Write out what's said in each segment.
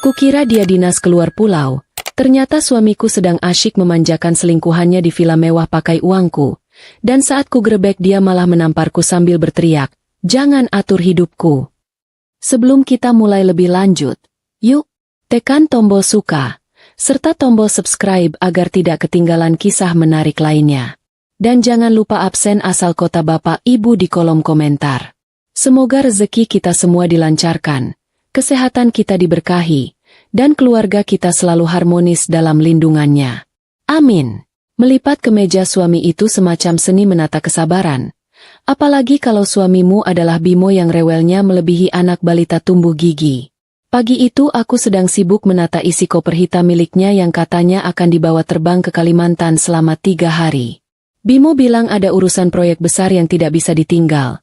Kukira dia dinas keluar pulau, ternyata suamiku sedang asyik memanjakan selingkuhannya di villa mewah pakai uangku, dan saat ku grebek dia malah menamparku sambil berteriak, "Jangan atur hidupku." Sebelum kita mulai lebih lanjut, yuk, tekan tombol suka, serta tombol subscribe agar tidak ketinggalan kisah menarik lainnya. Dan jangan lupa absen asal kota Bapak Ibu di kolom komentar. Semoga rezeki kita semua dilancarkan, kesehatan kita diberkahi, dan keluarga kita selalu harmonis dalam lindungannya. Amin. Melipat kemeja suami itu semacam seni menata kesabaran. Apalagi kalau suamimu adalah Bimo yang rewelnya melebihi anak balita tumbuh gigi. Pagi itu aku sedang sibuk menata isi koper hitam miliknya yang katanya akan dibawa terbang ke Kalimantan selama 3 hari. Bimo bilang ada urusan proyek besar yang tidak bisa ditinggal.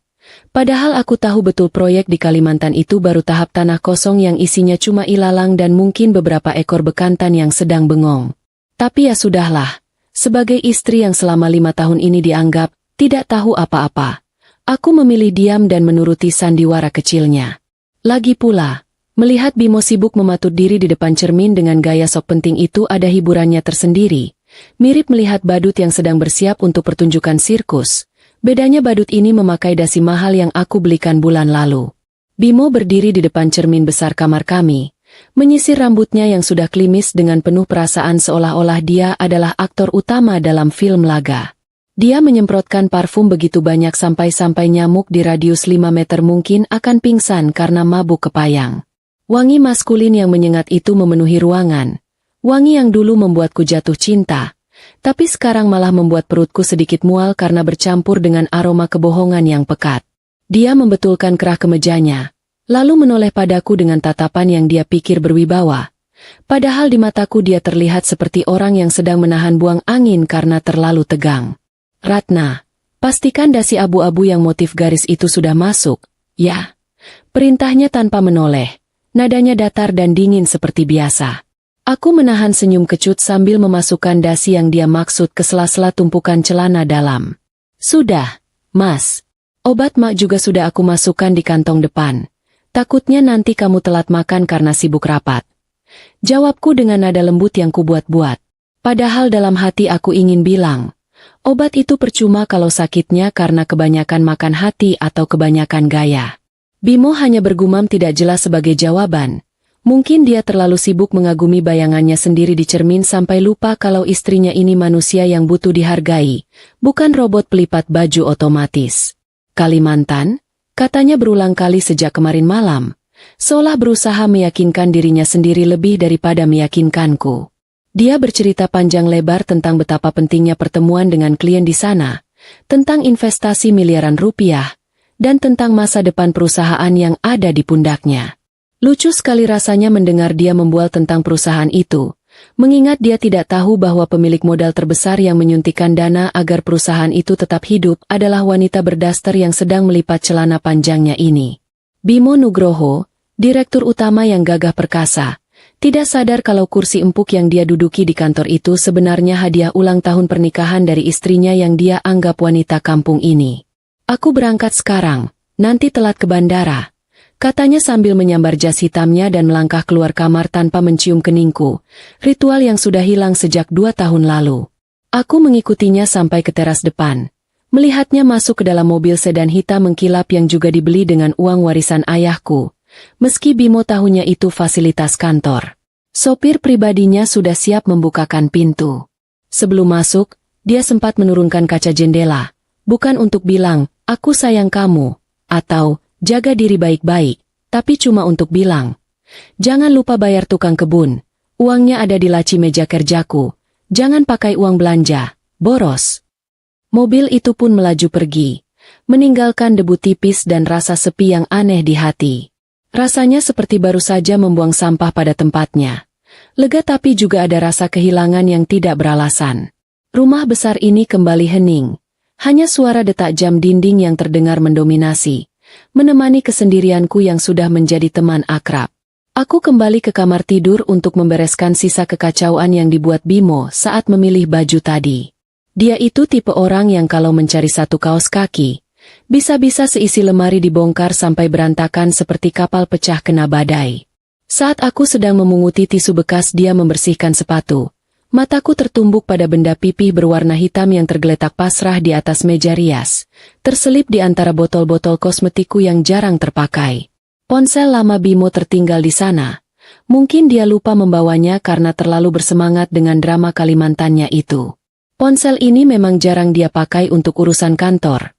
Padahal aku tahu betul proyek di Kalimantan itu baru tahap tanah kosong yang isinya cuma ilalang dan mungkin beberapa ekor bekantan yang sedang bengong. Tapi ya sudahlah, sebagai istri yang selama 5 tahun ini dianggap tidak tahu apa-apa, aku memilih diam dan menuruti sandiwara kecilnya. Lagi pula, melihat Bimo sibuk mematut diri di depan cermin dengan gaya sok penting itu ada hiburannya tersendiri, mirip melihat badut yang sedang bersiap untuk pertunjukan sirkus. Bedanya badut ini memakai dasi mahal yang aku belikan bulan lalu. Bimo berdiri di depan cermin besar kamar kami, menyisir rambutnya yang sudah klimis dengan penuh perasaan seolah-olah dia adalah aktor utama dalam film laga. Dia menyemprotkan parfum begitu banyak sampai-sampai nyamuk di radius 5 meter mungkin akan pingsan karena mabuk kepayang. Wangi maskulin yang menyengat itu memenuhi ruangan. Wangi yang dulu membuatku jatuh cinta, tapi sekarang malah membuat perutku sedikit mual karena bercampur dengan aroma kebohongan yang pekat. Dia membetulkan kerah kemejanya, lalu menoleh padaku dengan tatapan yang dia pikir berwibawa. Padahal di mataku dia terlihat seperti orang yang sedang menahan buang angin karena terlalu tegang. "Ratna, pastikan dasi abu-abu yang motif garis itu sudah masuk, ya?" Perintahnya tanpa menoleh, nadanya datar dan dingin seperti biasa. Aku menahan senyum kecut sambil memasukkan dasi yang dia maksud ke sela-sela tumpukan celana dalam. "Sudah, Mas. Obat Mak juga sudah aku masukkan di kantong depan. Takutnya nanti kamu telat makan karena sibuk rapat." Jawabku dengan nada lembut yang kubuat-buat. Padahal dalam hati aku ingin bilang, obat itu percuma kalau sakitnya karena kebanyakan makan hati atau kebanyakan gaya. Bimo hanya bergumam tidak jelas sebagai jawaban. Mungkin dia terlalu sibuk mengagumi bayangannya sendiri di cermin sampai lupa kalau istrinya ini manusia yang butuh dihargai, bukan robot pelipat baju otomatis. "Kalimantan?" katanya berulang kali sejak kemarin malam, seolah berusaha meyakinkan dirinya sendiri lebih daripada meyakinkanku. Dia bercerita panjang lebar tentang betapa pentingnya pertemuan dengan klien di sana, tentang investasi miliaran rupiah, dan tentang masa depan perusahaan yang ada di pundaknya. Lucu sekali rasanya mendengar dia membual tentang perusahaan itu, mengingat dia tidak tahu bahwa pemilik modal terbesar yang menyuntikkan dana agar perusahaan itu tetap hidup adalah wanita berdaster yang sedang melipat celana panjangnya ini. Bimo Nugroho, direktur utama yang gagah perkasa, tidak sadar kalau kursi empuk yang dia duduki di kantor itu sebenarnya hadiah ulang tahun pernikahan dari istrinya yang dia anggap wanita kampung ini. "Aku berangkat sekarang, nanti telat ke bandara," katanya sambil menyambar jas hitamnya dan melangkah keluar kamar tanpa mencium keningku, ritual yang sudah hilang sejak 2 tahun lalu. Aku mengikutinya sampai ke teras depan, melihatnya masuk ke dalam mobil sedan hitam mengkilap yang juga dibeli dengan uang warisan ayahku, meski Bimo tahunya itu fasilitas kantor. Sopir pribadinya sudah siap membukakan pintu. Sebelum masuk, dia sempat menurunkan kaca jendela, bukan untuk bilang, "Aku sayang kamu," atau "Jaga diri baik-baik," tapi cuma untuk bilang, "Jangan lupa bayar tukang kebun, uangnya ada di laci meja kerjaku, jangan pakai uang belanja, boros." Mobil itu pun melaju pergi, meninggalkan debu tipis dan rasa sepi yang aneh di hati. Rasanya seperti baru saja membuang sampah pada tempatnya. Lega tapi juga ada rasa kehilangan yang tidak beralasan. Rumah besar ini kembali hening, hanya suara detak jam dinding yang terdengar mendominasi, menemani kesendirianku yang sudah menjadi teman akrab. Aku kembali ke kamar tidur untuk membereskan sisa kekacauan yang dibuat Bimo saat memilih baju tadi. Dia itu tipe orang yang kalau mencari satu kaos kaki, bisa-bisa seisi lemari dibongkar sampai berantakan seperti kapal pecah kena badai. Saat aku sedang memunguti tisu bekas dia membersihkan sepatu. Mataku tertumbuk pada benda pipih berwarna hitam yang tergeletak pasrah di atas meja rias, terselip di antara botol-botol kosmetikku yang jarang terpakai. Ponsel lama Bimo tertinggal di sana. Mungkin dia lupa membawanya karena terlalu bersemangat dengan drama Kalimantannya itu. Ponsel ini memang jarang dia pakai untuk urusan kantor.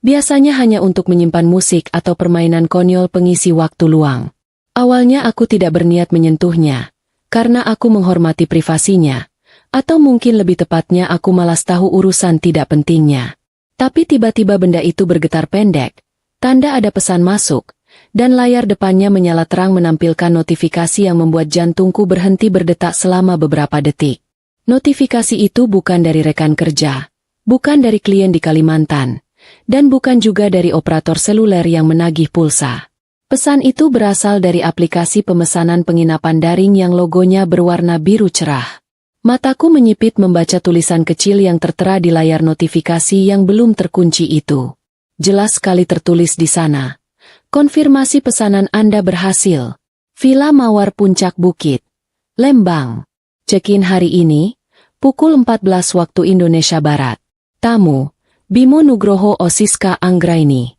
Biasanya hanya untuk menyimpan musik atau permainan konyol pengisi waktu luang. Awalnya aku tidak berniat menyentuhnya, karena aku menghormati privasinya, atau mungkin lebih tepatnya aku malas tahu urusan tidak pentingnya. Tapi tiba-tiba benda itu bergetar pendek, tanda ada pesan masuk, dan layar depannya menyala terang menampilkan notifikasi yang membuat jantungku berhenti berdetak selama beberapa detik. Notifikasi itu bukan dari rekan kerja, bukan dari klien di Kalimantan, dan bukan juga dari operator seluler yang menagih pulsa. Pesan itu berasal dari aplikasi pemesanan penginapan daring yang logonya berwarna biru cerah. Mataku menyipit membaca tulisan kecil yang tertera di layar notifikasi yang belum terkunci itu. Jelas sekali tertulis di sana. Konfirmasi pesanan Anda berhasil. Villa Mawar Puncak Bukit, Lembang. Check-in hari ini, pukul 14 waktu Indonesia Barat. Tamu, Bimo Nugroho Osiska Anggraini.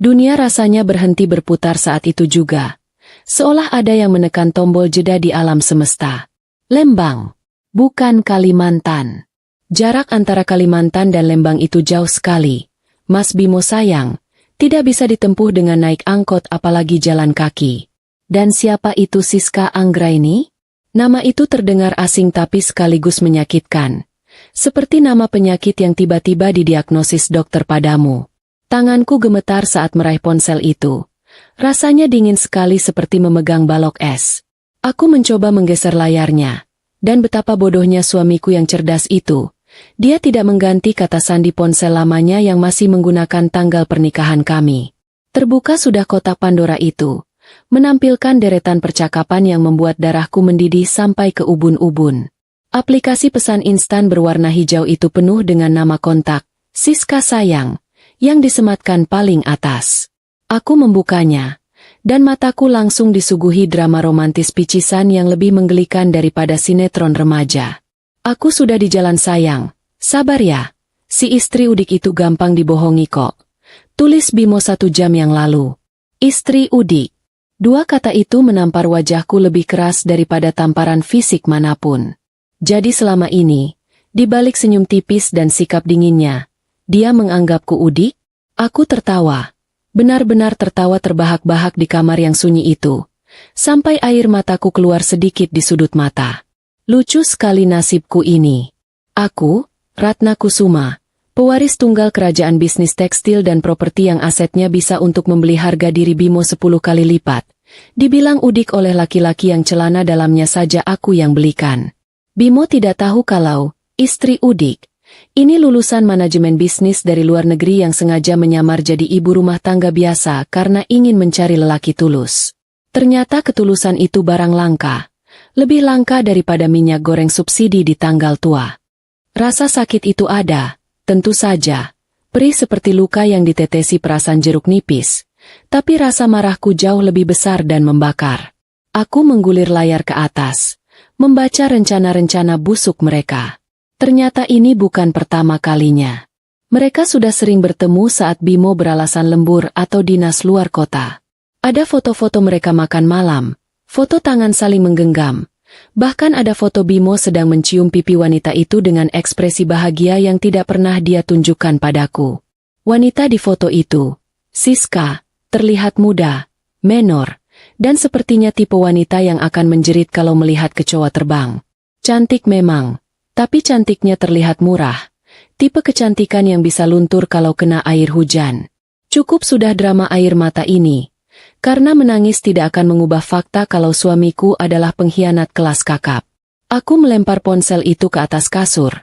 Dunia rasanya berhenti berputar saat itu juga. Seolah ada yang menekan tombol jeda di alam semesta. Lembang, bukan Kalimantan. Jarak antara Kalimantan dan Lembang itu jauh sekali. Mas Bimo sayang, tidak bisa ditempuh dengan naik angkot apalagi jalan kaki. Dan siapa itu Siska Anggraini? Nama itu terdengar asing tapi sekaligus menyakitkan. Seperti nama penyakit yang tiba-tiba didiagnosis dokter padamu. Tanganku gemetar saat meraih ponsel itu. Rasanya dingin sekali seperti memegang balok es. Aku mencoba menggeser layarnya. Dan betapa bodohnya suamiku yang cerdas itu. Dia tidak mengganti kata sandi ponsel lamanya yang masih menggunakan tanggal pernikahan kami. Terbuka sudah kotak Pandora itu. Menampilkan deretan percakapan yang membuat darahku mendidih sampai ke ubun-ubun. Aplikasi pesan instan berwarna hijau itu penuh dengan nama kontak, Siska sayang, yang disematkan paling atas. Aku membukanya, dan mataku langsung disuguhi drama romantis picisan yang lebih menggelikan daripada sinetron remaja. Aku sudah di jalan sayang, sabar ya, si istri udik itu gampang dibohongi kok. Tulis Bimo 1 jam yang lalu. Istri udik. 2 kata itu menampar wajahku lebih keras daripada tamparan fisik manapun. Jadi selama ini, di balik senyum tipis dan sikap dinginnya, dia menganggapku udik? Aku tertawa. Benar-benar tertawa terbahak-bahak di kamar yang sunyi itu. Sampai air mataku keluar sedikit di sudut mata. Lucu sekali nasibku ini. Aku, Ratna Kusuma, pewaris tunggal kerajaan bisnis tekstil dan properti yang asetnya bisa untuk membeli harga diri Bimo 10 kali lipat. Dibilang udik oleh laki-laki yang celana dalamnya saja aku yang belikan. Bimo tidak tahu kalau istri udik ini lulusan manajemen bisnis dari luar negeri yang sengaja menyamar jadi ibu rumah tangga biasa karena ingin mencari lelaki tulus. Ternyata ketulusan itu barang langka. Lebih langka daripada minyak goreng subsidi di tanggal tua. Rasa sakit itu ada, tentu saja. Perih seperti luka yang ditetesi perasan jeruk nipis. Tapi rasa marahku jauh lebih besar dan membakar. Aku menggulir layar ke atas. Membaca rencana-rencana busuk mereka. Ternyata ini bukan pertama kalinya. Mereka sudah sering bertemu saat Bimo beralasan lembur atau dinas luar kota. Ada foto-foto mereka makan malam, foto tangan saling menggenggam. Bahkan ada foto Bimo sedang mencium pipi wanita itu dengan ekspresi bahagia yang tidak pernah dia tunjukkan padaku. Wanita di foto itu, Siska, terlihat muda, menor, dan sepertinya tipe wanita yang akan menjerit kalau melihat kecoa terbang. Cantik memang, tapi cantiknya terlihat murah. Tipe kecantikan yang bisa luntur kalau kena air hujan. Cukup sudah drama air mata ini. Karena menangis tidak akan mengubah fakta kalau suamiku adalah pengkhianat kelas kakap. Aku melempar ponsel itu ke atas kasur.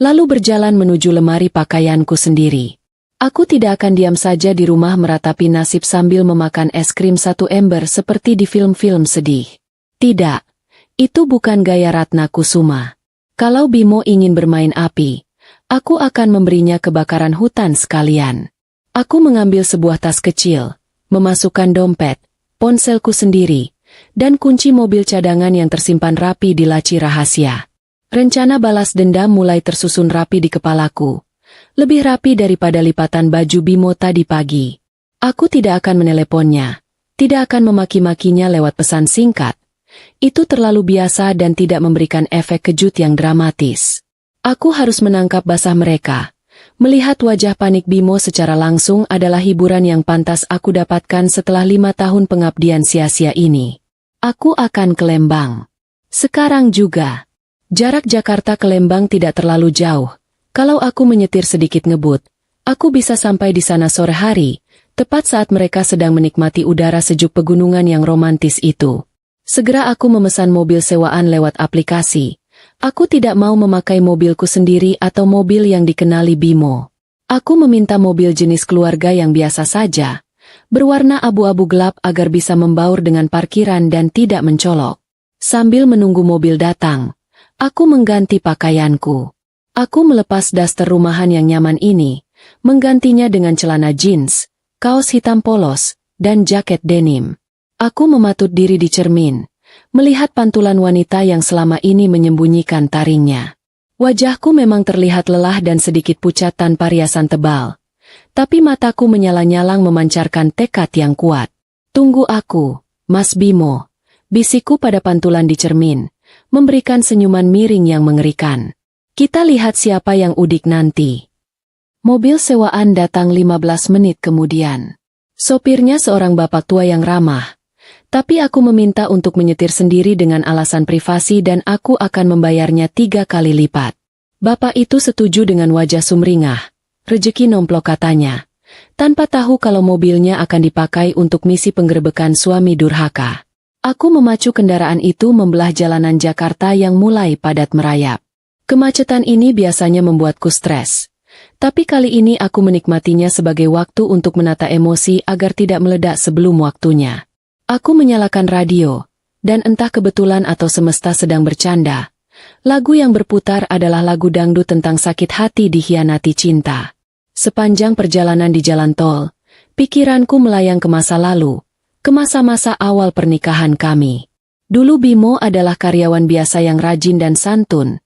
Lalu berjalan menuju lemari pakaianku sendiri. Aku tidak akan diam saja di rumah meratapi nasib sambil memakan es krim 1 ember seperti di film-film sedih. Tidak, itu bukan gaya Ratna Kusuma. Kalau Bimo ingin bermain api, aku akan memberinya kebakaran hutan sekalian. Aku mengambil sebuah tas kecil, memasukkan dompet, ponselku sendiri, dan kunci mobil cadangan yang tersimpan rapi di laci rahasia. Rencana balas dendam mulai tersusun rapi di kepalaku. Lebih rapi daripada lipatan baju Bimo tadi pagi. Aku tidak akan meneleponnya. Tidak akan memaki-makinya lewat pesan singkat. Itu terlalu biasa dan tidak memberikan efek kejut yang dramatis. Aku harus menangkap basah mereka. Melihat wajah panik Bimo secara langsung adalah hiburan yang pantas aku dapatkan setelah 5 tahun pengabdian sia-sia ini. Aku akan ke Lembang. Sekarang juga. Jarak Jakarta ke Lembang tidak terlalu jauh. Kalau aku menyetir sedikit ngebut, aku bisa sampai di sana sore hari, tepat saat mereka sedang menikmati udara sejuk pegunungan yang romantis itu. Segera aku memesan mobil sewaan lewat aplikasi. Aku tidak mau memakai mobilku sendiri atau mobil yang dikenali Bimo. Aku meminta mobil jenis keluarga yang biasa saja, berwarna abu-abu gelap agar bisa membaur dengan parkiran dan tidak mencolok. Sambil menunggu mobil datang, aku mengganti pakaianku. Aku melepas daster rumahan yang nyaman ini, menggantinya dengan celana jeans, kaos hitam polos, dan jaket denim. Aku mematut diri di cermin, melihat pantulan wanita yang selama ini menyembunyikan taringnya. Wajahku memang terlihat lelah dan sedikit pucat tanpa riasan tebal, tapi mataku menyala-nyalang memancarkan tekad yang kuat. Tunggu aku, Mas Bimo, bisikku pada pantulan di cermin, memberikan senyuman miring yang mengerikan. Kita lihat siapa yang udik nanti. Mobil sewaan datang 15 menit kemudian. Sopirnya seorang bapak tua yang ramah. Tapi aku meminta untuk menyetir sendiri dengan alasan privasi dan aku akan membayarnya 3 kali lipat. Bapak itu setuju dengan wajah sumringah. Rejeki nomplok katanya. Tanpa tahu kalau mobilnya akan dipakai untuk misi penggerebekan suami durhaka. Aku memacu kendaraan itu membelah jalanan Jakarta yang mulai padat merayap. Kemacetan ini biasanya membuatku stres. Tapi kali ini aku menikmatinya sebagai waktu untuk menata emosi agar tidak meledak sebelum waktunya. Aku menyalakan radio, dan entah kebetulan atau semesta sedang bercanda, lagu yang berputar adalah lagu dangdut tentang sakit hati dikhianati cinta. Sepanjang perjalanan di jalan tol, pikiranku melayang ke masa lalu, ke masa-masa awal pernikahan kami. Dulu Bimo adalah karyawan biasa yang rajin dan santun.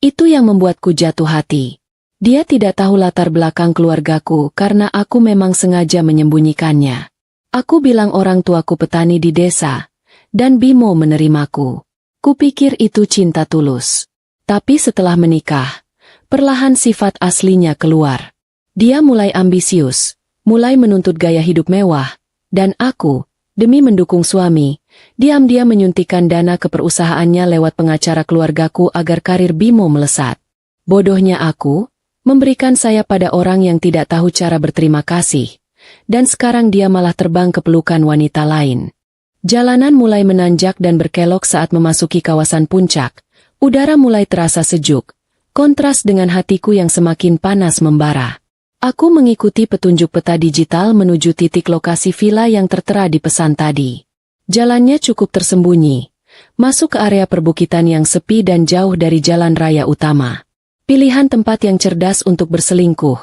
Itu yang membuatku jatuh hati. Dia tidak tahu latar belakang keluargaku karena aku memang sengaja menyembunyikannya. Aku bilang orang tuaku petani di desa, dan Bimo menerimaku. Kupikir itu cinta tulus. Tapi setelah menikah, perlahan sifat aslinya keluar. Dia mulai ambisius, mulai menuntut gaya hidup mewah, dan aku, demi mendukung suami, diam-diam menyuntikkan dana ke perusahaannya lewat pengacara keluargaku agar karir Bimo melesat. Bodohnya aku, memberikan saya pada orang yang tidak tahu cara berterima kasih, dan sekarang dia malah terbang ke pelukan wanita lain. Jalanan mulai menanjak dan berkelok saat memasuki kawasan puncak, udara mulai terasa sejuk, kontras dengan hatiku yang semakin panas membara. Aku mengikuti petunjuk peta digital menuju titik lokasi villa yang tertera di pesan tadi. Jalannya cukup tersembunyi, masuk ke area perbukitan yang sepi dan jauh dari jalan raya utama. Pilihan tempat yang cerdas untuk berselingkuh.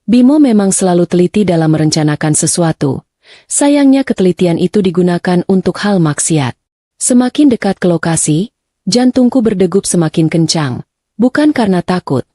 Bimo memang selalu teliti dalam merencanakan sesuatu. Sayangnya ketelitian itu digunakan untuk hal maksiat. Semakin dekat ke lokasi, jantungku berdegup semakin kencang. Bukan karena takut,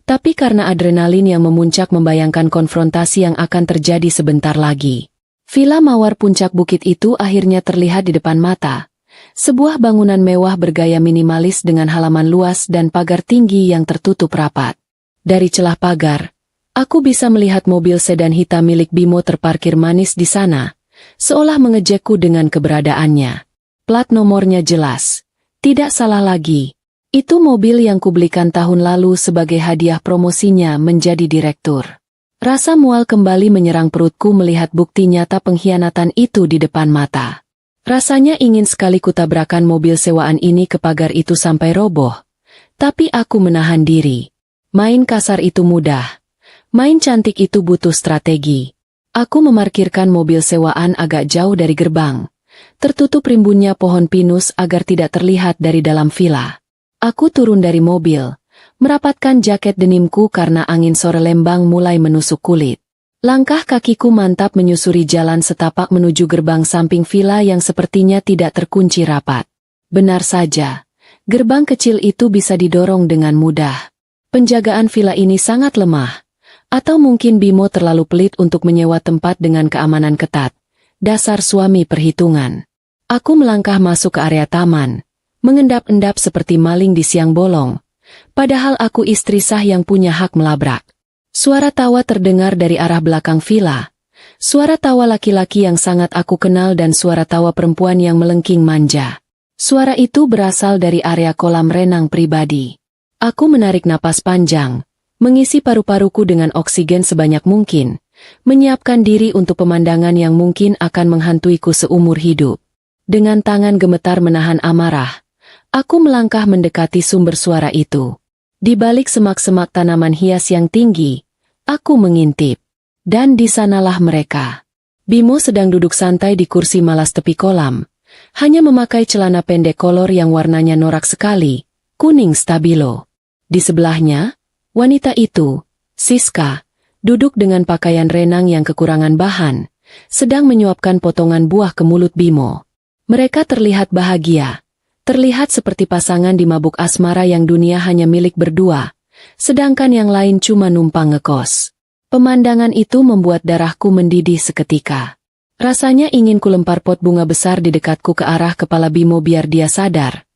tapi karena adrenalin yang memuncak membayangkan konfrontasi yang akan terjadi sebentar lagi. Villa mawar puncak bukit itu akhirnya terlihat di depan mata. Sebuah bangunan mewah bergaya minimalis dengan halaman luas dan pagar tinggi yang tertutup rapat. Dari celah pagar, aku bisa melihat mobil sedan hitam milik Bimo terparkir manis di sana, seolah mengejekku dengan keberadaannya. Plat nomornya jelas. Tidak salah lagi. Itu mobil yang kubelikan tahun lalu sebagai hadiah promosinya menjadi direktur. Rasa mual kembali menyerang perutku melihat bukti nyata pengkhianatan itu di depan mata. Rasanya ingin sekali kutabrakan mobil sewaan ini ke pagar itu sampai roboh. Tapi aku menahan diri. Main kasar itu mudah. Main cantik itu butuh strategi. Aku memarkirkan mobil sewaan agak jauh dari gerbang. Tertutup rimbunnya pohon pinus agar tidak terlihat dari dalam villa. Aku turun dari mobil, merapatkan jaket denimku karena angin sore Lembang mulai menusuk kulit. Langkah kakiku mantap menyusuri jalan setapak menuju gerbang samping villa yang sepertinya tidak terkunci rapat. Benar saja, gerbang kecil itu bisa didorong dengan mudah. Penjagaan villa ini sangat lemah. Atau mungkin Bimo terlalu pelit untuk menyewa tempat dengan keamanan ketat. Dasar suami perhitungan. Aku melangkah masuk ke area taman, mengendap-endap seperti maling di siang bolong. Padahal aku istri sah yang punya hak melabrak. Suara tawa terdengar dari arah belakang villa. Suara tawa laki-laki yang sangat aku kenal dan suara tawa perempuan yang melengking manja. Suara itu berasal dari area kolam renang pribadi. Aku menarik napas panjang, mengisi paru-paruku dengan oksigen sebanyak mungkin, menyiapkan diri untuk pemandangan yang mungkin akan menghantuiku seumur hidup. Dengan tangan gemetar menahan amarah, aku melangkah mendekati sumber suara itu. Di balik semak-semak tanaman hias yang tinggi, aku mengintip. Dan di sanalah mereka. Bimo sedang duduk santai di kursi malas tepi kolam. Hanya memakai celana pendek kolor yang warnanya norak sekali, kuning stabilo. Di sebelahnya, wanita itu, Siska, duduk dengan pakaian renang yang kekurangan bahan, sedang menyuapkan potongan buah ke mulut Bimo. Mereka terlihat bahagia. Terlihat seperti pasangan di mabuk asmara yang dunia hanya milik berdua, sedangkan yang lain cuma numpang ngekos. Pemandangan itu membuat darahku mendidih seketika. Rasanya ingin kulempar pot bunga besar di dekatku ke arah kepala Bimo biar dia sadar.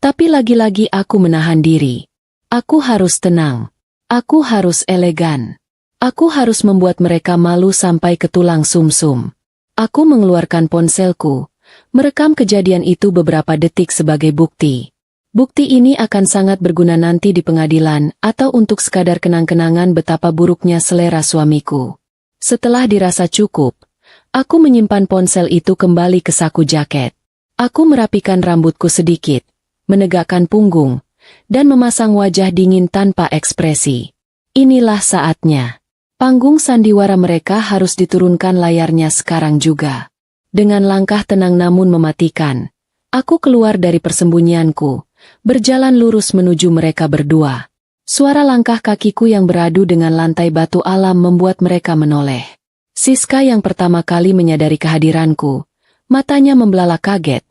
Tapi lagi-lagi aku menahan diri. Aku harus tenang. Aku harus elegan. Aku harus membuat mereka malu sampai ke tulang sumsum. Aku mengeluarkan ponselku. Merekam kejadian itu beberapa detik sebagai bukti. Bukti ini akan sangat berguna nanti di pengadilan atau untuk sekadar kenang-kenangan betapa buruknya selera suamiku. Setelah dirasa cukup, aku menyimpan ponsel itu kembali ke saku jaket. Aku merapikan rambutku sedikit, menegakkan punggung, dan memasang wajah dingin tanpa ekspresi. Inilah saatnya. Panggung sandiwara mereka harus diturunkan layarnya sekarang juga. Dengan langkah tenang namun mematikan, aku keluar dari persembunyianku, berjalan lurus menuju mereka berdua. Suara langkah kakiku yang beradu dengan lantai batu alam membuat mereka menoleh. Siska yang pertama kali menyadari kehadiranku, matanya membelalak kaget,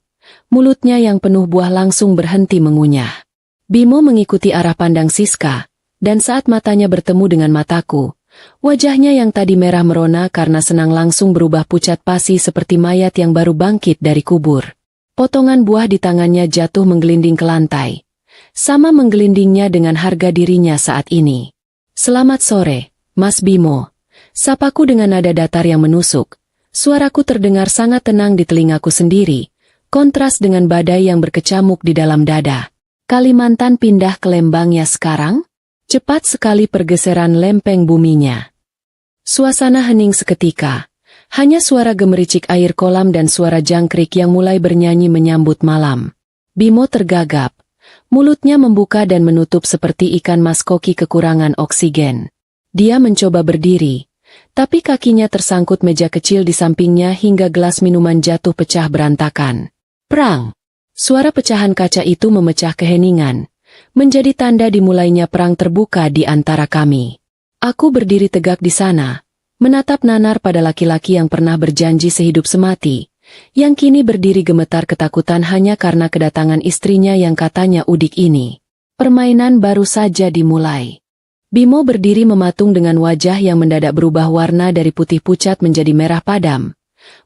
mulutnya yang penuh buah langsung berhenti mengunyah. Bimo mengikuti arah pandang Siska, dan saat matanya bertemu dengan mataku, wajahnya yang tadi merah merona karena senang langsung berubah pucat pasi seperti mayat yang baru bangkit dari kubur. Potongan buah di tangannya jatuh menggelinding ke lantai. Sama menggelindingnya dengan harga dirinya saat ini. "Selamat sore, Mas Bimo." Sapaku dengan nada datar yang menusuk. Suaraku terdengar sangat tenang di telingaku sendiri, kontras dengan badai yang berkecamuk di dalam dada. Kalimantan pindah ke Lembang ya sekarang? Cepat sekali pergeseran lempeng buminya. Suasana hening seketika. Hanya suara gemericik air kolam dan suara jangkrik yang mulai bernyanyi menyambut malam. Bimo tergagap. Mulutnya membuka dan menutup seperti ikan maskoki kekurangan oksigen. Dia mencoba berdiri, tapi kakinya tersangkut meja kecil di sampingnya hingga gelas minuman jatuh pecah berantakan. Perang! Suara pecahan kaca itu memecah keheningan, menjadi tanda dimulainya perang terbuka di antara kami. Aku berdiri tegak di sana, menatap nanar pada laki-laki yang pernah berjanji sehidup semati, yang kini berdiri gemetar ketakutan hanya karena kedatangan istrinya yang katanya udik ini. Permainan baru saja dimulai. Bimo berdiri mematung dengan wajah yang mendadak berubah warna dari putih pucat menjadi merah padam.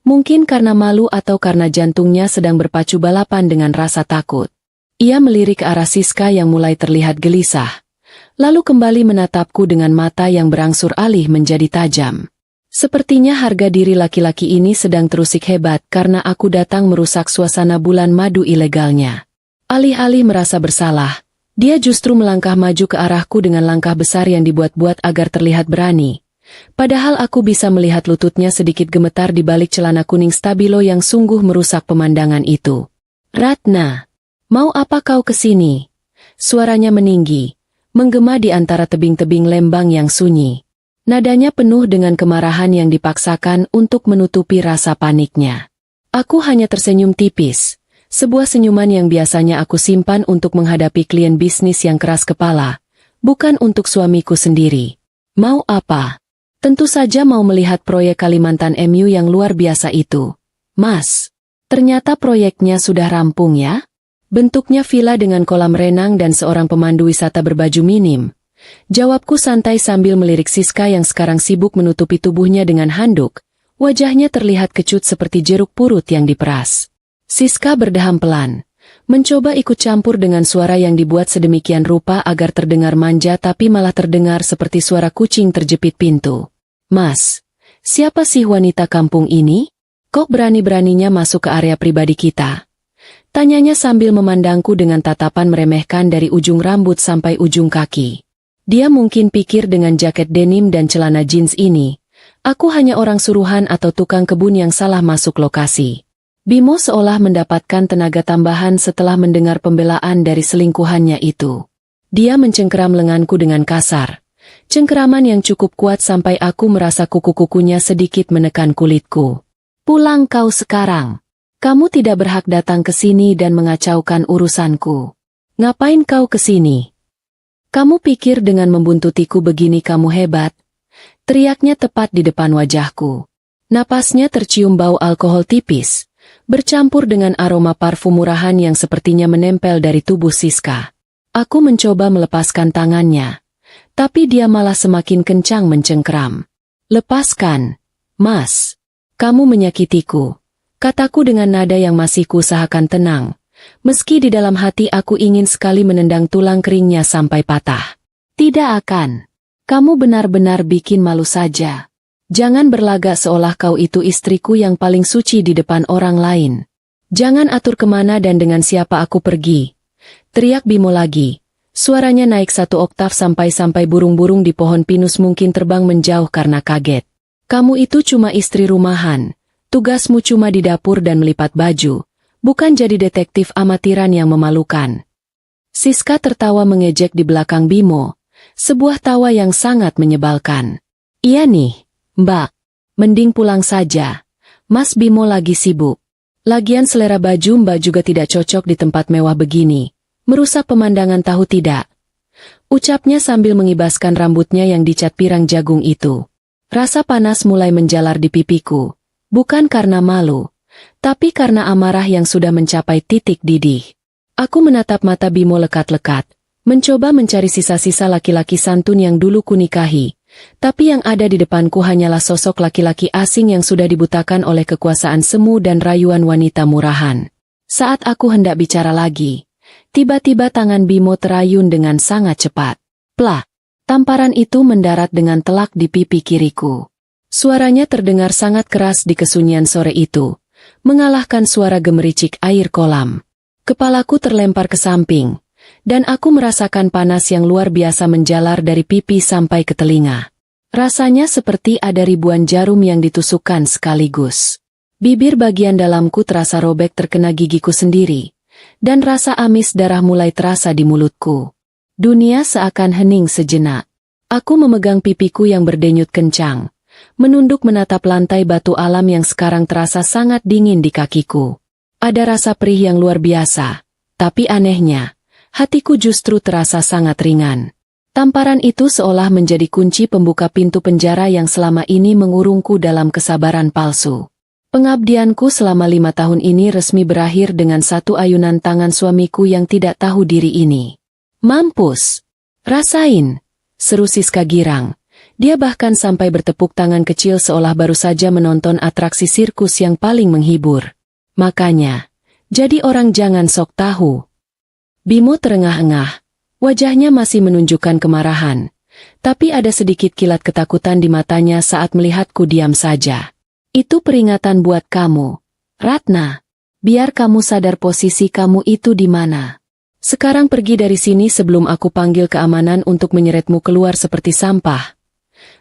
Mungkin karena malu atau karena jantungnya sedang berpacu balapan dengan rasa takut. Ia melirik ke arah Siska yang mulai terlihat gelisah, lalu kembali menatapku dengan mata yang berangsur alih menjadi tajam. Sepertinya harga diri laki-laki ini sedang terusik hebat karena aku datang merusak suasana bulan madu ilegalnya. Alih-alih merasa bersalah, dia justru melangkah maju ke arahku dengan langkah besar yang dibuat-buat agar terlihat berani. Padahal aku bisa melihat lututnya sedikit gemetar di balik celana kuning stabilo yang sungguh merusak pemandangan itu. "Ratna, mau apa kau kesini?" Suaranya meninggi, menggema di antara tebing-tebing Lembang yang sunyi. Nadanya penuh dengan kemarahan yang dipaksakan untuk menutupi rasa paniknya. Aku hanya tersenyum tipis, sebuah senyuman yang biasanya aku simpan untuk menghadapi klien bisnis yang keras kepala, bukan untuk suamiku sendiri. "Mau apa?" Tentu saja mau melihat proyek Kalimantan MU yang luar biasa itu. Mas, ternyata proyeknya sudah rampung ya? Bentuknya villa dengan kolam renang dan seorang pemandu wisata berbaju minim. Jawabku santai sambil melirik Siska yang sekarang sibuk menutupi tubuhnya dengan handuk. Wajahnya terlihat kecut seperti jeruk purut yang diperas. Siska berdeham pelan, mencoba ikut campur dengan suara yang dibuat sedemikian rupa agar terdengar manja tapi malah terdengar seperti suara kucing terjepit pintu. Mas, siapa sih wanita kampung ini? Kok berani-beraninya masuk ke area pribadi kita? Tanyanya sambil memandangku dengan tatapan meremehkan dari ujung rambut sampai ujung kaki. Dia mungkin pikir dengan jaket denim dan celana jeans ini, aku hanya orang suruhan atau tukang kebun yang salah masuk lokasi. Bimo seolah mendapatkan tenaga tambahan setelah mendengar pembelaan dari selingkuhannya itu. Dia mencengkeram lenganku dengan kasar. Cengkeraman yang cukup kuat sampai aku merasa kuku-kukunya sedikit menekan kulitku. Pulang kau sekarang. Kamu tidak berhak datang ke sini dan mengacaukan urusanku. Ngapain kau ke sini? Kamu pikir dengan membuntutiku begini kamu hebat? Teriaknya tepat di depan wajahku. Napasnya tercium bau alkohol tipis, bercampur dengan aroma parfum murahan yang sepertinya menempel dari tubuh Siska. Aku mencoba melepaskan tangannya, tapi dia malah semakin kencang mencengkeram. Lepaskan, Mas. Kamu menyakitiku, kataku dengan nada yang masih kuusahakan tenang, meski di dalam hati aku ingin sekali menendang tulang keringnya sampai patah. Tidak akan. Kamu benar-benar bikin malu saja. Jangan berlagak seolah kau itu istriku yang paling suci di depan orang lain. Jangan atur kemana dan dengan siapa aku pergi. Teriak Bimo lagi. Suaranya naik 1 oktav sampai burung-burung di pohon pinus mungkin terbang menjauh karena kaget. Kamu itu cuma istri rumahan. Tugasmu cuma di dapur dan melipat baju. Bukan jadi detektif amatiran yang memalukan. Siska tertawa mengejek di belakang Bimo. Sebuah tawa yang sangat menyebalkan. Iya nih, Mbak. Mending pulang saja. Mas Bimo lagi sibuk. Lagian selera baju Mbak juga tidak cocok di tempat mewah begini. Merusak pemandangan tahu tidak? Ucapnya sambil mengibaskan rambutnya yang dicat pirang jagung itu. Rasa panas mulai menjalar di pipiku. Bukan karena malu, tapi karena amarah yang sudah mencapai titik didih. Aku menatap mata Bimo lekat-lekat. Mencoba mencari sisa-sisa laki-laki santun yang dulu kunikahi, tapi yang ada di depanku hanyalah sosok laki-laki asing yang sudah dibutakan oleh kekuasaan semu dan rayuan wanita murahan. Saat aku hendak bicara lagi, tiba-tiba tangan Bimo terayun dengan sangat cepat. Plah! Tamparan itu mendarat dengan telak di pipi kiriku. Suaranya terdengar sangat keras di kesunyian sore itu, mengalahkan suara gemericik air kolam. Kepalaku terlempar ke samping. Dan aku merasakan panas yang luar biasa menjalar dari pipi sampai ke telinga. Rasanya seperti ada ribuan jarum yang ditusukkan sekaligus. Bibir bagian dalamku terasa robek terkena gigiku sendiri, dan rasa amis darah mulai terasa di mulutku. Dunia seakan hening sejenak. Aku memegang pipiku yang berdenyut kencang, menunduk menatap lantai batu alam yang sekarang terasa sangat dingin di kakiku. Ada rasa perih yang luar biasa, tapi anehnya, hatiku justru terasa sangat ringan. Tamparan itu seolah menjadi kunci pembuka pintu penjara yang selama ini mengurungku dalam kesabaran palsu. Pengabdianku selama 5 tahun ini resmi berakhir dengan satu ayunan tangan suamiku yang tidak tahu diri ini. Mampus! Rasain! Seru Siska girang. Dia bahkan sampai bertepuk tangan kecil seolah baru saja menonton atraksi sirkus yang paling menghibur. Makanya, jadi orang jangan sok tahu. Bimo terengah-engah, wajahnya masih menunjukkan kemarahan, tapi ada sedikit kilat ketakutan di matanya saat melihatku diam saja. Itu peringatan buat kamu, Ratna. Biar kamu sadar posisi kamu itu di mana. Sekarang pergi dari sini sebelum aku panggil keamanan untuk menyeretmu keluar seperti sampah.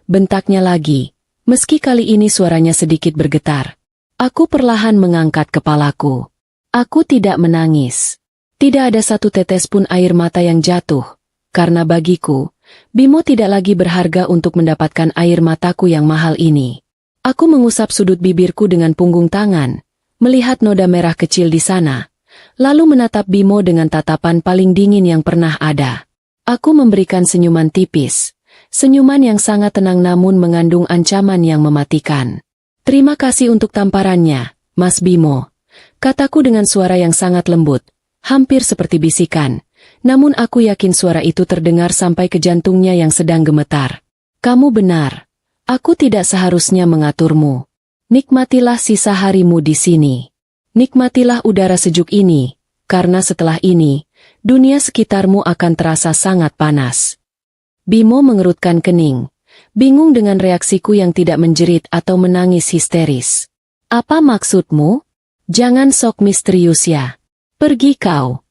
Bentaknya lagi, meski kali ini suaranya sedikit bergetar. Aku perlahan mengangkat kepalaku. Aku tidak menangis. Tidak ada satu tetes pun air mata yang jatuh, karena bagiku, Bimo tidak lagi berharga untuk mendapatkan air mataku yang mahal ini. Aku mengusap sudut bibirku dengan punggung tangan, melihat noda merah kecil di sana, lalu menatap Bimo dengan tatapan paling dingin yang pernah ada. Aku memberikan senyuman tipis, Senyuman yang sangat tenang namun mengandung ancaman yang mematikan. "Terima kasih untuk tamparannya, Mas Bimo," kataku dengan suara yang sangat lembut, hampir seperti bisikan. Namun aku yakin suara itu terdengar sampai ke jantungnya yang sedang gemetar. "Kamu benar. Aku tidak seharusnya mengaturmu. Nikmatilah sisa harimu di sini. Nikmatilah udara sejuk ini, karena setelah ini, dunia sekitarmu akan terasa sangat panas." Bimo mengerutkan kening, bingung dengan reaksiku yang tidak menjerit atau menangis histeris. "Apa maksudmu? Jangan sok misterius ya. Pergi kau."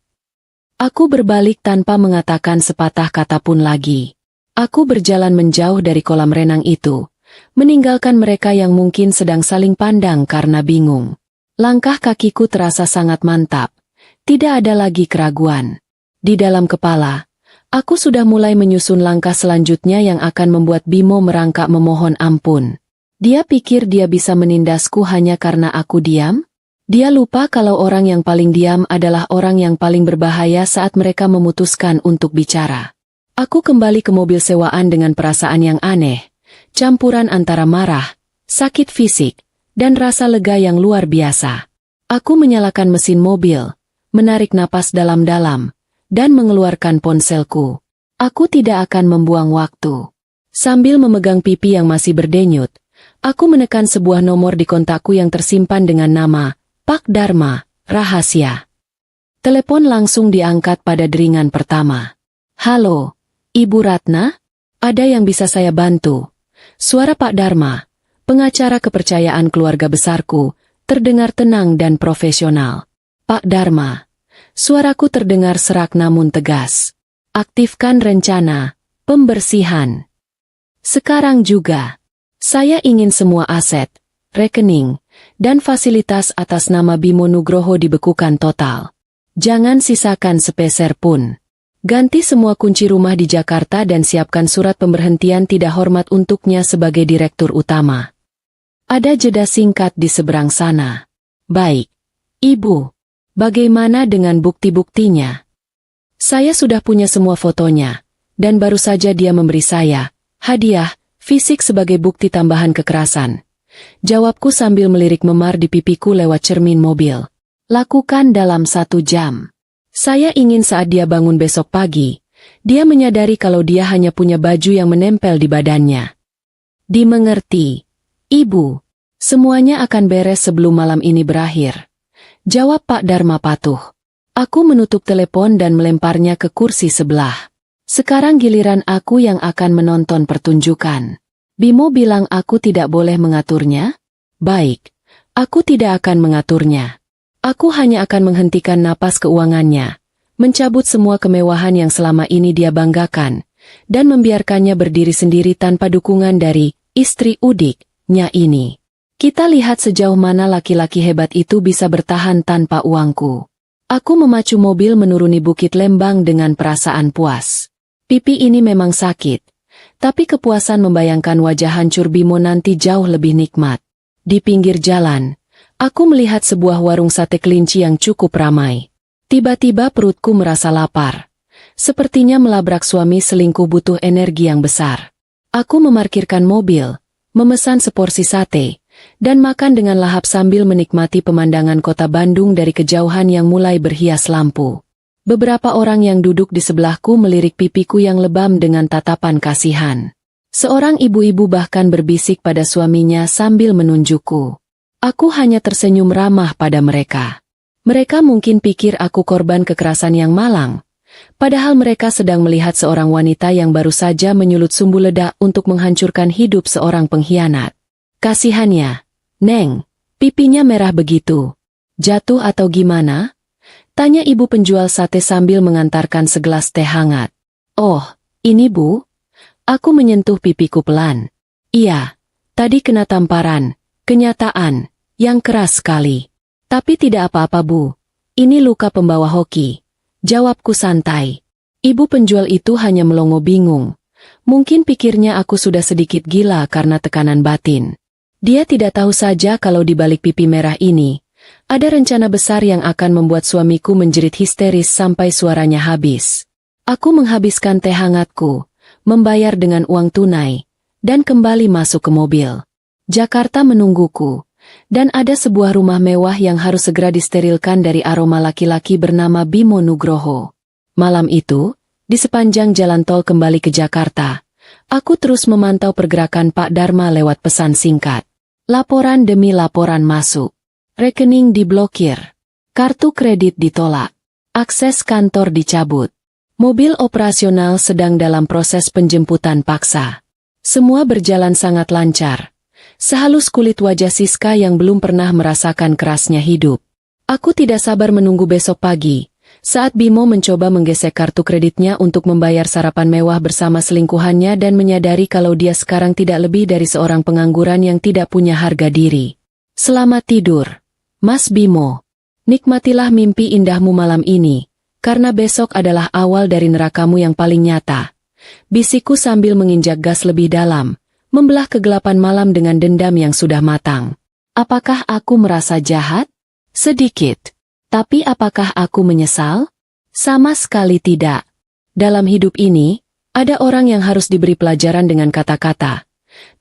Aku berbalik tanpa mengatakan sepatah kata pun lagi. Aku berjalan menjauh dari kolam renang itu, meninggalkan mereka yang mungkin sedang saling pandang karena bingung. Langkah kakiku terasa sangat mantap. Tidak ada lagi keraguan. Di dalam kepala, aku sudah mulai menyusun langkah selanjutnya yang akan membuat Bimo merangkak memohon ampun. Dia pikir dia bisa menindasku hanya karena aku diam? Dia lupa kalau orang yang paling diam adalah orang yang paling berbahaya saat mereka memutuskan untuk bicara. Aku kembali ke mobil sewaan dengan perasaan yang aneh, campuran antara marah, sakit fisik, dan rasa lega yang luar biasa. Aku menyalakan mesin mobil, menarik napas dalam-dalam, dan mengeluarkan ponselku. Aku tidak akan membuang waktu. Sambil memegang pipi yang masih berdenyut, aku menekan sebuah nomor di kontakku yang tersimpan dengan nama Pak Dharma, rahasia. Telepon langsung diangkat pada deringan pertama. "Halo, Ibu Ratna? Ada yang bisa saya bantu?" Suara Pak Dharma, pengacara kepercayaan keluarga besarku, terdengar tenang dan profesional. "Pak Dharma." Suaraku terdengar serak namun tegas. "Aktifkan rencana pembersihan. Sekarang juga. Saya ingin semua aset, rekening, dan fasilitas atas nama Bimo Nugroho dibekukan total. Jangan sisakan sepeser pun. Ganti semua kunci rumah di Jakarta dan siapkan surat pemberhentian tidak hormat untuknya sebagai direktur utama." Ada jeda singkat di seberang sana. "Baik, Ibu. Bagaimana dengan bukti-buktinya?" "Saya sudah punya semua fotonya, dan baru saja dia memberi saya hadiah fisik sebagai bukti tambahan kekerasan," jawabku sambil melirik memar di pipiku lewat cermin mobil. "Lakukan dalam 1 jam. Saya ingin saat dia bangun besok pagi, dia menyadari kalau dia hanya punya baju yang menempel di badannya." "Dimengerti, Ibu. Semuanya akan beres sebelum malam ini berakhir," jawab Pak Dharma patuh. Aku menutup telepon dan melemparnya ke kursi sebelah. Sekarang giliran aku yang akan menonton pertunjukan. Bimo bilang aku tidak boleh mengaturnya? Baik, aku tidak akan mengaturnya. Aku hanya akan menghentikan napas keuangannya, mencabut semua kemewahan yang selama ini dia banggakan, dan membiarkannya berdiri sendiri tanpa dukungan dari istri udiknya ini. Kita lihat sejauh mana laki-laki hebat itu bisa bertahan tanpa uangku. Aku memacu mobil menuruni Bukit Lembang dengan perasaan puas. Pipi ini memang sakit, tapi kepuasan membayangkan wajah hancur Bimo nanti jauh lebih nikmat. Di pinggir jalan, aku melihat sebuah warung sate kelinci yang cukup ramai. Tiba-tiba perutku merasa lapar. Sepertinya melabrak suami selingkuh butuh energi yang besar. Aku memarkirkan mobil, memesan seporsi sate, dan makan dengan lahap sambil menikmati pemandangan kota Bandung dari kejauhan yang mulai berhias lampu. Beberapa orang yang duduk di sebelahku melirik pipiku yang lebam dengan tatapan kasihan. Seorang ibu-ibu bahkan berbisik pada suaminya sambil menunjukku. Aku hanya tersenyum ramah pada mereka. Mereka mungkin pikir aku korban kekerasan yang malang, padahal mereka sedang melihat seorang wanita yang baru saja menyulut sumbu ledak untuk menghancurkan hidup seorang pengkhianat. "Kasihannya, Neng, pipinya merah begitu. Jatuh atau gimana?" tanya ibu penjual sate sambil mengantarkan segelas teh hangat. "Oh, ini Bu." Aku menyentuh pipiku pelan. "Iya, tadi kena tamparan, kenyataan, yang keras sekali. Tapi tidak apa-apa Bu, ini luka pembawa hoki," jawabku santai. Ibu penjual itu hanya melongo bingung. Mungkin pikirnya aku sudah sedikit gila karena tekanan batin. Dia tidak tahu saja kalau di balik pipi merah ini, ada rencana besar yang akan membuat suamiku menjerit histeris sampai suaranya habis. Aku menghabiskan teh hangatku, membayar dengan uang tunai, dan kembali masuk ke mobil. Jakarta menungguku, dan ada sebuah rumah mewah yang harus segera disterilkan dari aroma laki-laki bernama Bimo Nugroho. Malam itu, di sepanjang jalan tol kembali ke Jakarta, aku terus memantau pergerakan Pak Dharma lewat pesan singkat. Laporan demi laporan masuk. Rekening diblokir. Kartu kredit ditolak. Akses kantor dicabut. Mobil operasional sedang dalam proses penjemputan paksa. Semua berjalan sangat lancar. Sehalus kulit wajah Siska yang belum pernah merasakan kerasnya hidup. Aku tidak sabar menunggu besok pagi, saat Bimo mencoba menggesek kartu kreditnya untuk membayar sarapan mewah bersama selingkuhannya dan menyadari kalau dia sekarang tidak lebih dari seorang pengangguran yang tidak punya harga diri. Selamat tidur, Mas Bimo. Nikmatilah mimpi indahmu malam ini, karena besok adalah awal dari nerakamu yang paling nyata. Bisikku sambil menginjak gas lebih dalam, membelah kegelapan malam dengan dendam yang sudah matang. Apakah aku merasa jahat? Sedikit. Tapi apakah aku menyesal? Sama sekali tidak. Dalam hidup ini, ada orang yang harus diberi pelajaran dengan kata-kata.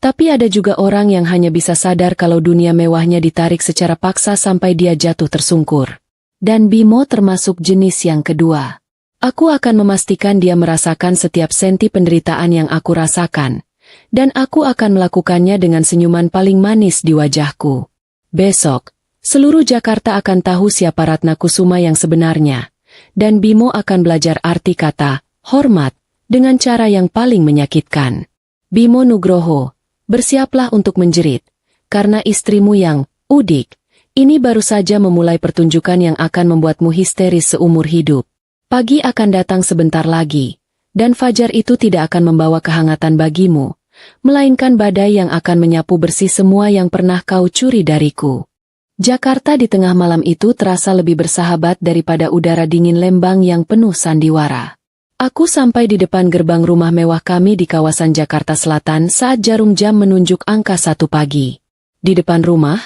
Tapi ada juga orang yang hanya bisa sadar kalau dunia mewahnya ditarik secara paksa sampai dia jatuh tersungkur. Dan Bimo termasuk jenis yang kedua. Aku akan memastikan dia merasakan setiap senti penderitaan yang aku rasakan. Dan aku akan melakukannya dengan senyuman paling manis di wajahku. Besok, seluruh Jakarta akan tahu siapa Ratna Kusuma yang sebenarnya. Dan Bimo akan belajar arti kata, hormat, dengan cara yang paling menyakitkan. Bimo Nugroho, bersiaplah untuk menjerit. Karena istrimu yang, udik, ini baru saja memulai pertunjukan yang akan membuatmu histeris seumur hidup. Pagi akan datang sebentar lagi. Dan fajar itu tidak akan membawa kehangatan bagimu, melainkan badai yang akan menyapu bersih semua yang pernah kau curi dariku. Jakarta di tengah malam itu terasa lebih bersahabat daripada udara dingin Lembang yang penuh sandiwara. Aku sampai di depan gerbang rumah mewah kami di kawasan Jakarta Selatan saat jarum jam menunjuk angka 1 pagi. Di depan rumah,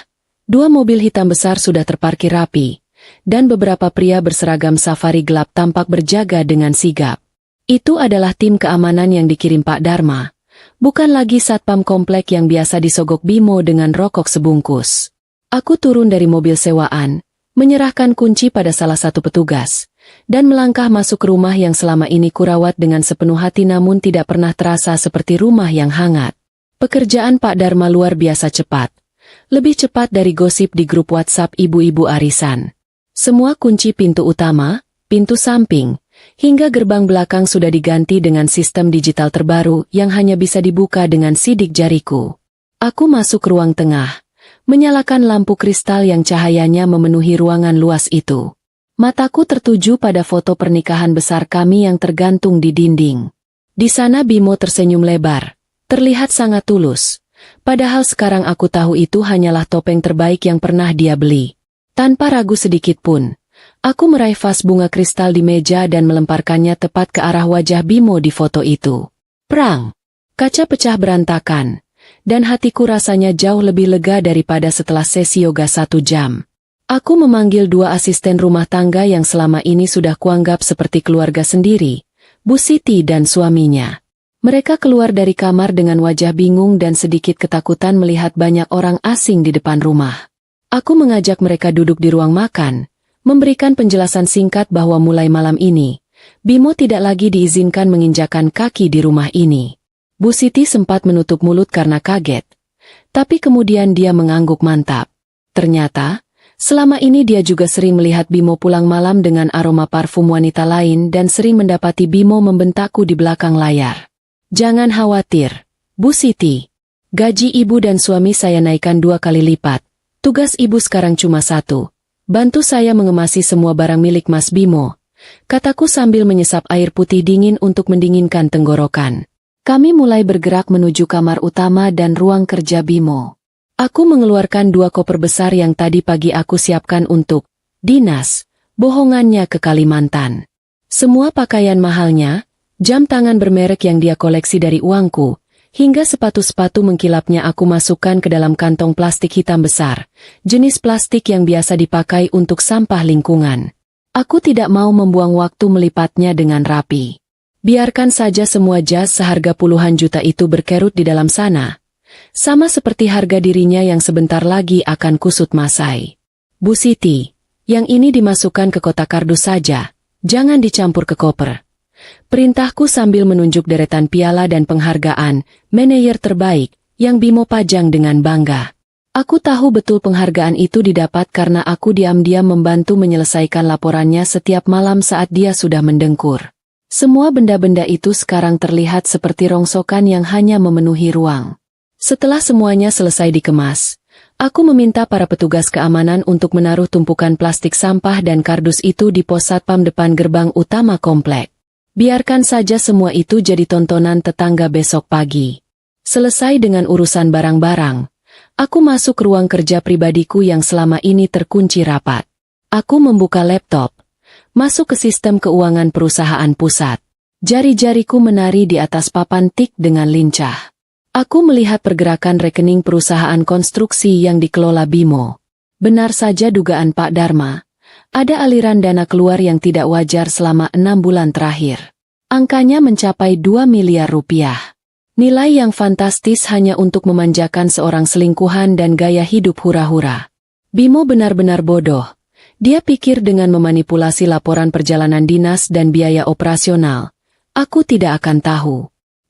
2 mobil hitam besar sudah terparkir rapi, dan beberapa pria berseragam safari gelap tampak berjaga dengan sigap. Itu adalah tim keamanan yang dikirim Pak Dharma, bukan lagi satpam komplek yang biasa disogok Bimo dengan rokok sebungkus. Aku turun dari mobil sewaan, menyerahkan kunci pada salah satu petugas, dan melangkah masuk ke rumah yang selama ini kurawat dengan sepenuh hati namun tidak pernah terasa seperti rumah yang hangat. Pekerjaan Pak Dharma luar biasa cepat, lebih cepat dari gosip di grup WhatsApp ibu-ibu arisan. Semua kunci pintu utama, pintu samping, hingga gerbang belakang sudah diganti dengan sistem digital terbaru yang hanya bisa dibuka dengan sidik jariku. Aku masuk ke ruang tengah, menyalakan lampu kristal yang cahayanya memenuhi ruangan luas itu. Mataku tertuju pada foto pernikahan besar kami yang tergantung di dinding. Di sana Bimo tersenyum lebar, terlihat sangat tulus. Padahal sekarang aku tahu itu hanyalah topeng terbaik yang pernah dia beli. Tanpa ragu sedikit pun, aku meraih vas bunga kristal di meja dan melemparkannya tepat ke arah wajah Bimo di foto itu. Prang! Kaca pecah berantakan. Dan hatiku rasanya jauh lebih lega daripada setelah sesi yoga 1 jam. Aku memanggil 2 asisten rumah tangga yang selama ini sudah kuanggap seperti keluarga sendiri, Bu Siti dan suaminya. Mereka keluar dari kamar dengan wajah bingung dan sedikit ketakutan melihat banyak orang asing di depan rumah. Aku mengajak mereka duduk di ruang makan, memberikan penjelasan singkat bahwa mulai malam ini, Bimo tidak lagi diizinkan menginjakan kaki di rumah ini. Bu Siti sempat menutup mulut karena kaget, tapi kemudian dia mengangguk mantap. Ternyata, selama ini dia juga sering melihat Bimo pulang malam dengan aroma parfum wanita lain dan sering mendapati Bimo membentakku di belakang layar. Jangan khawatir, Bu Siti. Gaji ibu dan suami saya naikkan 2 kali lipat. Tugas ibu sekarang cuma 1. Bantu saya mengemasi semua barang milik Mas Bimo, kataku sambil menyesap air putih dingin untuk mendinginkan tenggorokan. Kami mulai bergerak menuju kamar utama dan ruang kerja Bimo. Aku mengeluarkan 2 koper besar yang tadi pagi aku siapkan untuk dinas, bohongannya ke Kalimantan. Semua pakaian mahalnya, jam tangan bermerek yang dia koleksi dari uangku, hingga sepatu-sepatu mengkilapnya aku masukkan ke dalam kantong plastik hitam besar, jenis plastik yang biasa dipakai untuk sampah lingkungan. Aku tidak mau membuang waktu melipatnya dengan rapi. Biarkan saja semua jas seharga puluhan juta itu berkerut di dalam sana. Sama seperti harga dirinya yang sebentar lagi akan kusut masai. Bu Siti, yang ini dimasukkan ke kotak kardus saja, jangan dicampur ke koper. Perintahku sambil menunjuk deretan piala dan penghargaan, manajer terbaik, yang Bimo pajang dengan bangga. Aku tahu betul penghargaan itu didapat karena aku diam-diam membantu menyelesaikan laporannya setiap malam saat dia sudah mendengkur. Semua benda-benda itu sekarang terlihat seperti rongsokan yang hanya memenuhi ruang. Setelah semuanya selesai dikemas, aku meminta para petugas keamanan untuk menaruh tumpukan plastik sampah dan kardus itu di pos satpam depan gerbang utama komplek. Biarkan saja semua itu jadi tontonan tetangga besok pagi. Selesai dengan urusan barang-barang, aku masuk ruang kerja pribadiku yang selama ini terkunci rapat. Aku membuka laptop, masuk ke sistem keuangan perusahaan pusat. Jari-jariku menari di atas papan tik dengan lincah. Aku melihat pergerakan rekening perusahaan konstruksi yang dikelola Bimo. Benar saja dugaan Pak Dharma. Ada aliran dana keluar yang tidak wajar selama 6 bulan terakhir. Angkanya mencapai 2 miliar rupiah. Nilai yang fantastis hanya untuk memanjakan seorang selingkuhan dan gaya hidup hura-hura. Bimo benar-benar bodoh. Dia pikir dengan memanipulasi laporan perjalanan dinas dan biaya operasional, aku tidak akan tahu.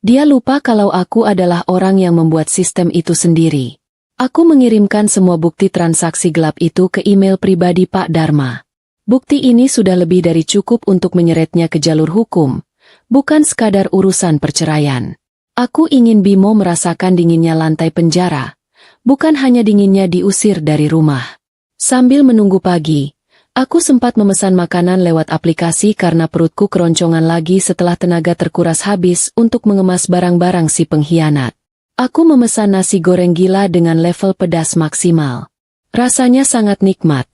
Dia lupa kalau aku adalah orang yang membuat sistem itu sendiri. Aku mengirimkan semua bukti transaksi gelap itu ke email pribadi Pak Dharma. Bukti ini sudah lebih dari cukup untuk menyeretnya ke jalur hukum, bukan sekadar urusan perceraian. Aku ingin Bimo merasakan dinginnya lantai penjara, bukan hanya dinginnya diusir dari rumah. Sambil menunggu pagi, aku sempat memesan makanan lewat aplikasi karena perutku keroncongan lagi setelah tenaga terkuras habis untuk mengemas barang-barang si pengkhianat. Aku memesan nasi goreng gila dengan level pedas maksimal. Rasanya sangat nikmat.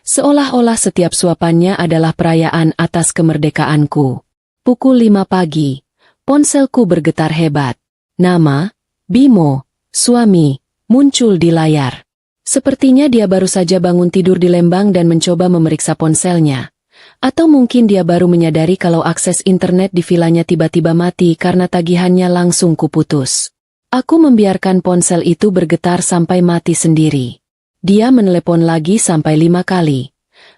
Seolah-olah setiap suapannya adalah perayaan atas kemerdekaanku. Pukul 5 pagi, ponselku bergetar hebat. Nama, Bimo, suami, muncul di layar. Sepertinya dia baru saja bangun tidur di Lembang dan mencoba memeriksa ponselnya. Atau mungkin dia baru menyadari kalau akses internet di vilanya tiba-tiba mati karena tagihannya langsung kuputus. Aku membiarkan ponsel itu bergetar sampai mati sendiri. Dia menelepon lagi sampai 5 kali.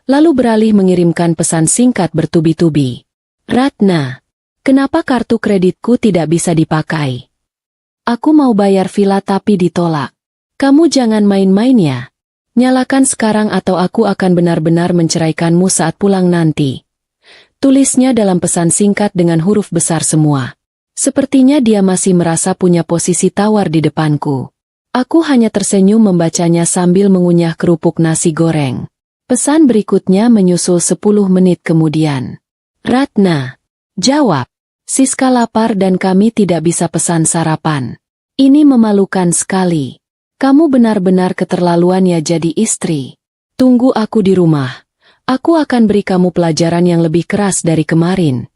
Lalu beralih mengirimkan pesan singkat bertubi-tubi. Ratna, kenapa kartu kreditku tidak bisa dipakai? Aku mau bayar villa tapi ditolak. Kamu jangan main-main ya. Nyalakan sekarang atau aku akan benar-benar menceraikanmu saat pulang nanti. Tulisnya dalam pesan singkat dengan huruf besar semua. Sepertinya dia masih merasa punya posisi tawar di depanku. Aku hanya tersenyum membacanya sambil mengunyah kerupuk nasi goreng. Pesan berikutnya menyusul 10 menit kemudian. Ratna, jawab. Siska lapar dan kami tidak bisa pesan sarapan. Ini memalukan sekali. Kamu benar-benar keterlaluan ya jadi istri. Tunggu aku di rumah. Aku akan beri kamu pelajaran yang lebih keras dari kemarin.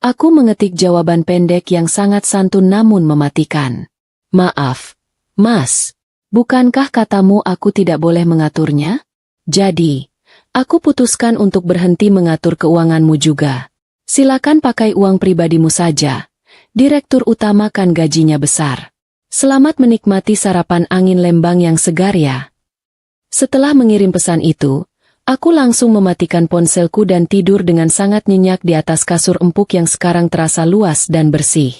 Aku mengetik jawaban pendek yang sangat santun namun mematikan. Maaf, Mas. Bukankah katamu aku tidak boleh mengaturnya? Jadi, aku putuskan untuk berhenti mengatur keuanganmu juga. Silakan pakai uang pribadimu saja. Direktur utama kan gajinya besar. Selamat menikmati sarapan angin Lembang yang segar ya. Setelah mengirim pesan itu, aku langsung mematikan ponselku dan tidur dengan sangat nyenyak di atas kasur empuk yang sekarang terasa luas dan bersih.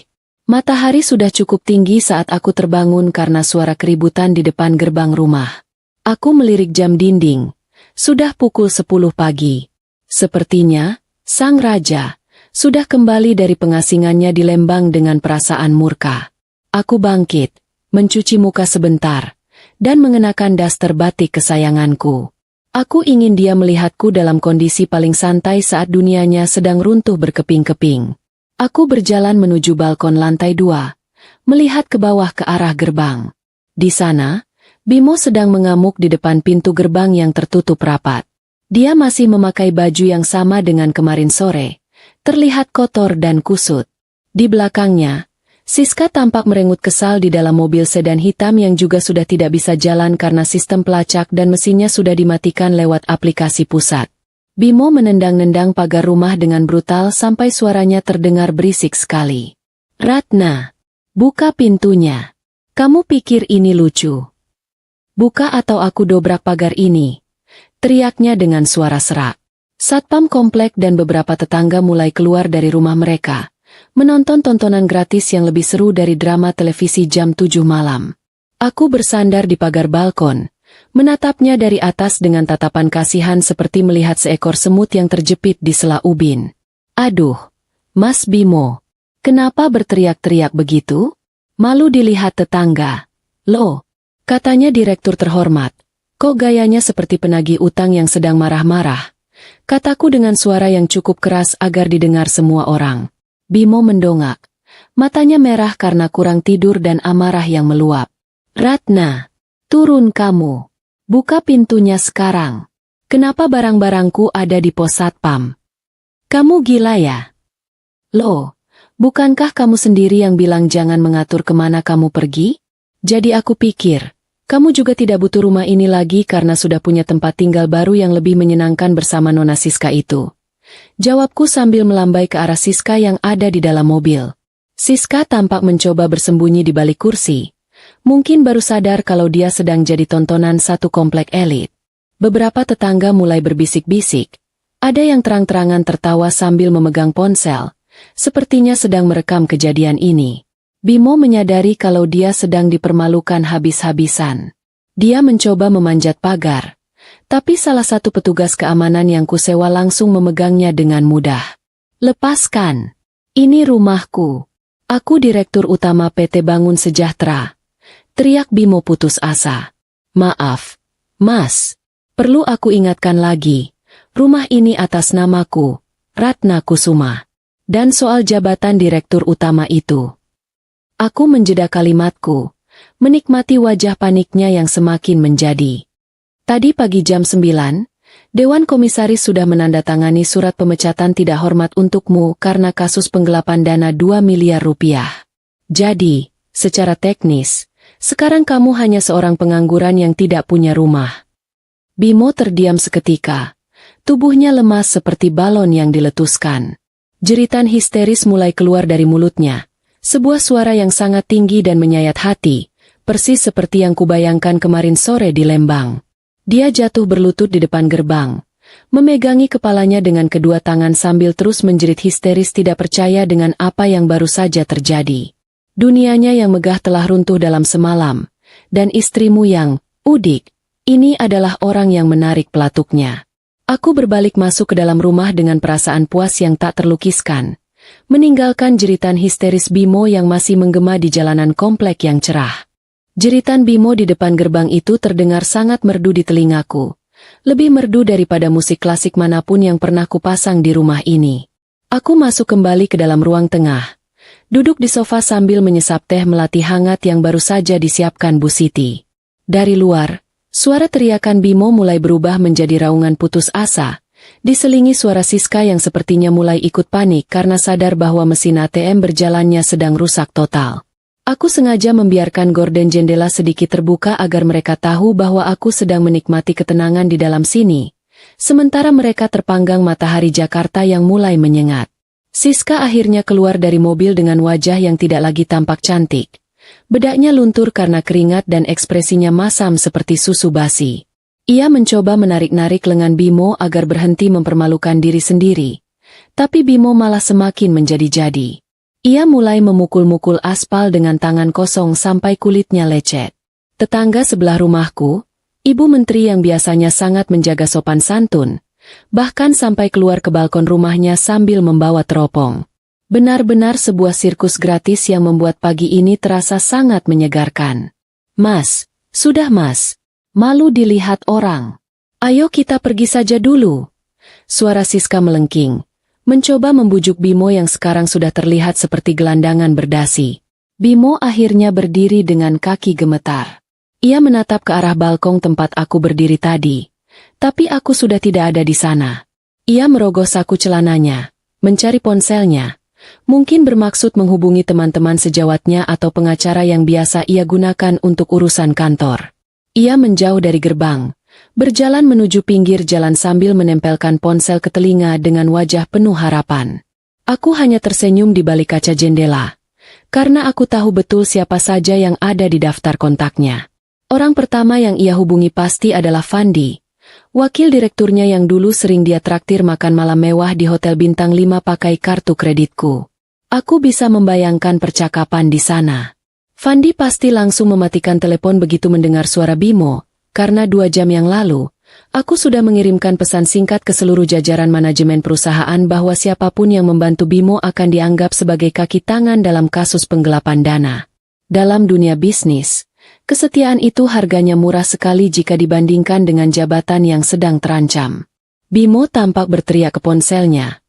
Matahari sudah cukup tinggi saat aku terbangun karena suara keributan di depan gerbang rumah. Aku melirik jam dinding. Sudah pukul 10 pagi. Sepertinya, sang raja sudah kembali dari pengasingannya di Lembang dengan perasaan murka. Aku bangkit, mencuci muka sebentar, dan mengenakan daster batik kesayanganku. Aku ingin dia melihatku dalam kondisi paling santai saat dunianya sedang runtuh berkeping-keping. Aku berjalan menuju balkon lantai 2, melihat ke bawah ke arah gerbang. Di sana, Bimo sedang mengamuk di depan pintu gerbang yang tertutup rapat. Dia masih memakai baju yang sama dengan kemarin sore, terlihat kotor dan kusut. Di belakangnya, Siska tampak merengut kesal di dalam mobil sedan hitam yang juga sudah tidak bisa jalan karena sistem pelacak dan mesinnya sudah dimatikan lewat aplikasi pusat. Bimo menendang-nendang pagar rumah dengan brutal sampai suaranya terdengar berisik sekali. Ratna, buka pintunya. Kamu pikir ini lucu? Buka atau aku dobrak pagar ini, teriaknya dengan suara serak. Satpam komplek dan beberapa tetangga mulai keluar dari rumah mereka, menonton tontonan gratis yang lebih seru dari drama televisi jam 7 malam. Aku bersandar di pagar balkon, menatapnya dari atas dengan tatapan kasihan seperti melihat seekor semut yang terjepit di sela ubin. Aduh, Mas Bimo, kenapa berteriak-teriak begitu? Malu dilihat tetangga. Loh, katanya direktur terhormat, kok gayanya seperti penagih utang yang sedang marah-marah? Kataku dengan suara yang cukup keras agar didengar semua orang. Bimo mendongak. Matanya merah karena kurang tidur dan amarah yang meluap. Ratna, turun kamu. Buka pintunya sekarang. Kenapa barang-barangku ada di pos satpam? Kamu gila ya? Loh, bukankah kamu sendiri yang bilang jangan mengatur kemana kamu pergi? Jadi aku pikir, kamu juga tidak butuh rumah ini lagi karena sudah punya tempat tinggal baru yang lebih menyenangkan bersama Nona Siska itu. Jawabku sambil melambai ke arah Siska yang ada di dalam mobil. Siska tampak mencoba bersembunyi di balik kursi. Mungkin baru sadar kalau dia sedang jadi tontonan satu komplek elit. Beberapa tetangga mulai berbisik-bisik. Ada yang terang-terangan tertawa sambil memegang ponsel. Sepertinya sedang merekam kejadian ini. Bimo menyadari kalau dia sedang dipermalukan habis-habisan. Dia mencoba memanjat pagar. Tapi salah satu petugas keamanan yang kusewa langsung memegangnya dengan mudah. Lepaskan. Ini rumahku. Aku Direktur Utama PT Bangun Sejahtera. Teriak Bimo putus asa. Maaf, Mas. Perlu aku ingatkan lagi. Rumah ini atas namaku, Ratna Kusuma. Dan soal jabatan Direktur Utama itu. Aku menjeda kalimatku, menikmati wajah paniknya yang semakin menjadi. Tadi pagi jam 9, Dewan Komisaris sudah menandatangani surat pemecatan tidak hormat untukmu karena kasus penggelapan dana 2 miliar rupiah. Jadi, secara teknis, sekarang kamu hanya seorang pengangguran yang tidak punya rumah. Bimo terdiam seketika. Tubuhnya lemas seperti balon yang diletuskan. Jeritan histeris mulai keluar dari mulutnya. Sebuah suara yang sangat tinggi dan menyayat hati, persis seperti yang kubayangkan kemarin sore di Lembang. Dia jatuh berlutut di depan gerbang, memegangi kepalanya dengan kedua tangan sambil terus menjerit histeris tidak percaya dengan apa yang baru saja terjadi. Dunianya yang megah telah runtuh dalam semalam, dan istrimu yang, udik, ini adalah orang yang menarik pelatuknya. Aku berbalik masuk ke dalam rumah dengan perasaan puas yang tak terlukiskan. Meninggalkan jeritan histeris Bimo yang masih menggema di jalanan komplek yang cerah. Jeritan Bimo di depan gerbang itu terdengar sangat merdu di telingaku. Lebih merdu daripada musik klasik manapun yang pernah kupasang di rumah ini. Aku masuk kembali ke dalam ruang tengah. Duduk di sofa sambil menyesap teh melati hangat yang baru saja disiapkan Bu Siti. Dari luar, suara teriakan Bimo mulai berubah menjadi raungan putus asa. Diselingi suara Siska yang sepertinya mulai ikut panik karena sadar bahwa mesin ATM berjalannya sedang rusak total. Aku sengaja membiarkan gorden jendela sedikit terbuka agar mereka tahu bahwa aku sedang menikmati ketenangan di dalam sini. Sementara mereka terpanggang matahari Jakarta yang mulai menyengat. Siska akhirnya keluar dari mobil dengan wajah yang tidak lagi tampak cantik. Bedaknya luntur karena keringat dan ekspresinya masam seperti susu basi. Ia mencoba menarik-narik lengan Bimo agar berhenti mempermalukan diri sendiri. Tapi Bimo malah semakin menjadi-jadi. Ia mulai memukul-mukul aspal dengan tangan kosong sampai kulitnya lecet. Tetangga sebelah rumahku, Ibu Menteri yang biasanya sangat menjaga sopan santun, bahkan sampai keluar ke balkon rumahnya sambil membawa teropong. Benar-benar sebuah sirkus gratis yang membuat pagi ini terasa sangat menyegarkan. Mas, sudah Mas. Malu dilihat orang. Ayo kita pergi saja dulu. Suara Siska melengking, mencoba membujuk Bimo yang sekarang sudah terlihat seperti gelandangan berdasi. Bimo akhirnya berdiri dengan kaki gemetar. Ia menatap ke arah balkon tempat aku berdiri tadi. Tapi aku sudah tidak ada di sana. Ia merogoh saku celananya, mencari ponselnya. Mungkin bermaksud menghubungi teman-teman sejawatnya atau pengacara yang biasa ia gunakan untuk urusan kantor. Ia menjauh dari gerbang, berjalan menuju pinggir jalan sambil menempelkan ponsel ke telinga dengan wajah penuh harapan. Aku hanya tersenyum di balik kaca jendela, karena aku tahu betul siapa saja yang ada di daftar kontaknya. Orang pertama yang ia hubungi pasti adalah Fandi, wakil direkturnya yang dulu sering dia traktir makan malam mewah di Hotel Bintang 5 pakai kartu kreditku. Aku bisa membayangkan percakapan di sana. Fandi pasti langsung mematikan telepon begitu mendengar suara Bimo, karena 2 jam yang lalu, aku sudah mengirimkan pesan singkat ke seluruh jajaran manajemen perusahaan bahwa siapapun yang membantu Bimo akan dianggap sebagai kaki tangan dalam kasus penggelapan dana. Dalam dunia bisnis, kesetiaan itu harganya murah sekali jika dibandingkan dengan jabatan yang sedang terancam. Bimo tampak berteriak ke ponselnya,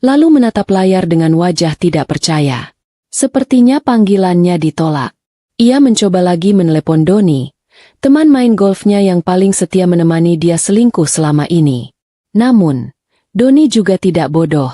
lalu menatap layar dengan wajah tidak percaya. Sepertinya panggilannya ditolak. Ia mencoba lagi menelepon Doni, teman main golfnya yang paling setia menemani dia selingkuh selama ini. Namun, Doni juga tidak bodoh.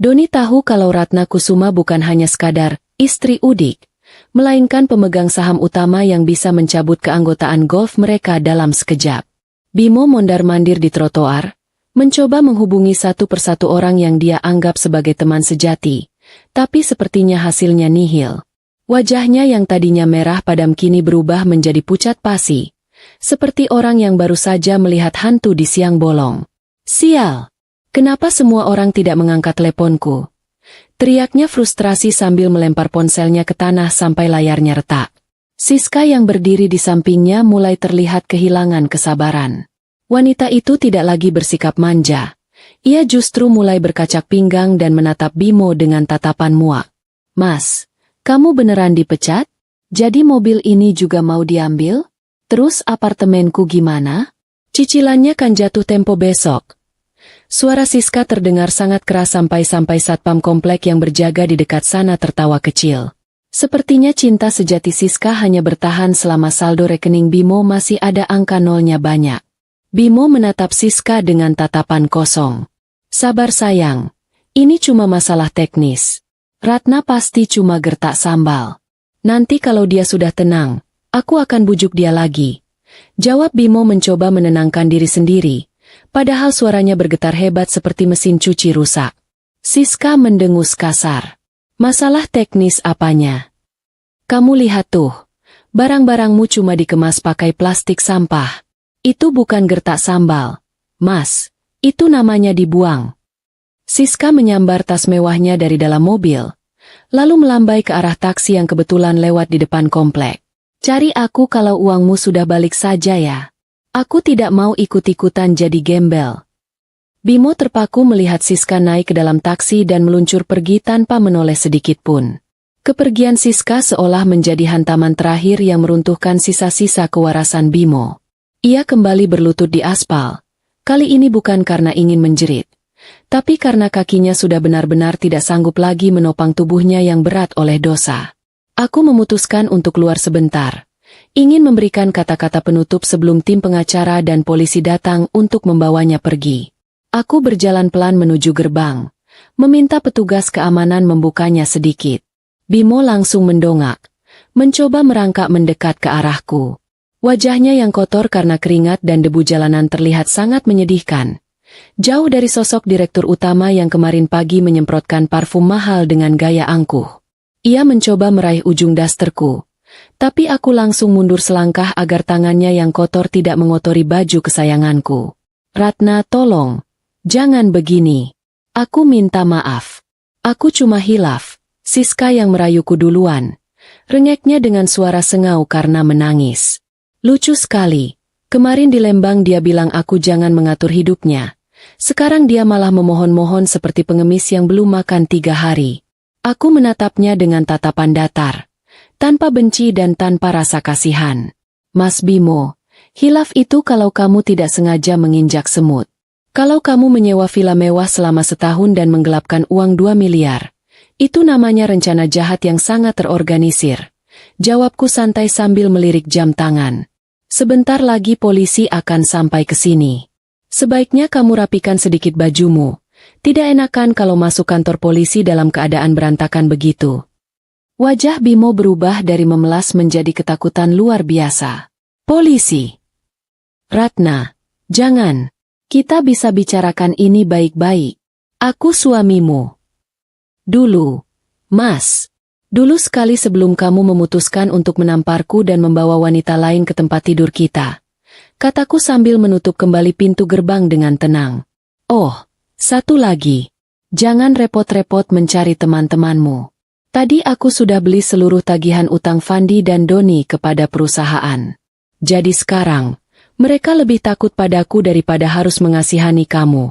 Doni tahu kalau Ratna Kusuma bukan hanya sekadar istri Udik, melainkan pemegang saham utama yang bisa mencabut keanggotaan golf mereka dalam sekejap. Bimo mondar-mandir di trotoar, mencoba menghubungi satu persatu orang yang dia anggap sebagai teman sejati, tapi sepertinya hasilnya nihil. Wajahnya yang tadinya merah padam kini berubah menjadi pucat pasi, seperti orang yang baru saja melihat hantu di siang bolong. Sial! Kenapa semua orang tidak mengangkat teleponku? Teriaknya frustrasi sambil melempar ponselnya ke tanah sampai layarnya retak. Siska yang berdiri di sampingnya mulai terlihat kehilangan kesabaran. Wanita itu tidak lagi bersikap manja. Ia justru mulai berkacak pinggang dan menatap Bimo dengan tatapan muak. Mas, kamu beneran dipecat? Jadi mobil ini juga mau diambil? Terus apartemenku gimana? Cicilannya kan jatuh tempo besok. Suara Siska terdengar sangat keras sampai satpam komplek yang berjaga di dekat sana tertawa kecil. Sepertinya cinta sejati Siska hanya bertahan selama saldo rekening Bimo masih ada angka nolnya banyak. Bimo menatap Siska dengan tatapan kosong. Sabar sayang, ini cuma masalah teknis. Ratna pasti cuma gertak sambal. Nanti kalau dia sudah tenang, aku akan bujuk dia lagi. Jawab Bimo mencoba menenangkan diri sendiri, padahal suaranya bergetar hebat seperti mesin cuci rusak. Siska mendengus kasar. Masalah teknis apanya? Kamu lihat tuh, barang-barangmu cuma dikemas pakai plastik sampah. Itu bukan gertak sambal. Mas, itu namanya dibuang. Siska menyambar tas mewahnya dari dalam mobil, lalu melambai ke arah taksi yang kebetulan lewat di depan komplek. Cari aku kalau uangmu sudah balik saja ya. Aku tidak mau ikut-ikutan jadi gembel. Bimo terpaku melihat Siska naik ke dalam taksi dan meluncur pergi tanpa menoleh sedikit pun. Kepergian Siska seolah menjadi hantaman terakhir yang meruntuhkan sisa-sisa kewarasan Bimo. Ia kembali berlutut di aspal, kali ini bukan karena ingin menjerit, tapi karena kakinya sudah benar-benar tidak sanggup lagi menopang tubuhnya yang berat oleh dosa. Aku memutuskan untuk keluar sebentar. Ingin memberikan kata-kata penutup sebelum tim pengacara dan polisi datang untuk membawanya pergi. Aku berjalan pelan menuju gerbang, meminta petugas keamanan membukanya sedikit. Bimo langsung mendongak, mencoba merangkak mendekat ke arahku. Wajahnya yang kotor karena keringat dan debu jalanan terlihat sangat menyedihkan. Jauh dari sosok direktur utama yang kemarin pagi menyemprotkan parfum mahal dengan gaya angkuh. Ia mencoba meraih ujung dasterku, tapi aku langsung mundur selangkah agar tangannya yang kotor tidak mengotori baju kesayanganku. Ratna, tolong, jangan begini. Aku minta maaf. Aku cuma hilaf. Siska yang merayuku duluan. Rengeknya dengan suara sengau karena menangis. Lucu sekali. Kemarin di Lembang dia bilang aku jangan mengatur hidupnya. Sekarang dia malah memohon-mohon seperti pengemis yang belum makan 3 hari. Aku menatapnya dengan tatapan datar, tanpa benci dan tanpa rasa kasihan. Mas Bimo, hilaf itu kalau kamu tidak sengaja menginjak semut. Kalau kamu menyewa villa mewah selama setahun dan menggelapkan uang 2 miliar, itu namanya rencana jahat yang sangat terorganisir. Jawabku santai sambil melirik jam tangan. Sebentar lagi polisi akan sampai ke sini. Sebaiknya kamu rapikan sedikit bajumu. Tidak enakan kalau masuk kantor polisi dalam keadaan berantakan begitu. Wajah Bimo berubah dari memelas menjadi ketakutan luar biasa. Polisi. Ratna, Jangan. Kita bisa bicarakan ini baik-baik. Aku suamimu. Dulu. Mas. Dulu sekali sebelum kamu memutuskan untuk menamparku dan membawa wanita lain ke tempat tidur kita. Kataku sambil menutup kembali pintu gerbang dengan tenang. Oh, satu lagi. Jangan repot-repot mencari teman-temanmu. Tadi aku sudah beli seluruh tagihan utang Fandi dan Doni kepada perusahaan. Jadi sekarang, mereka lebih takut padaku daripada harus mengasihani kamu.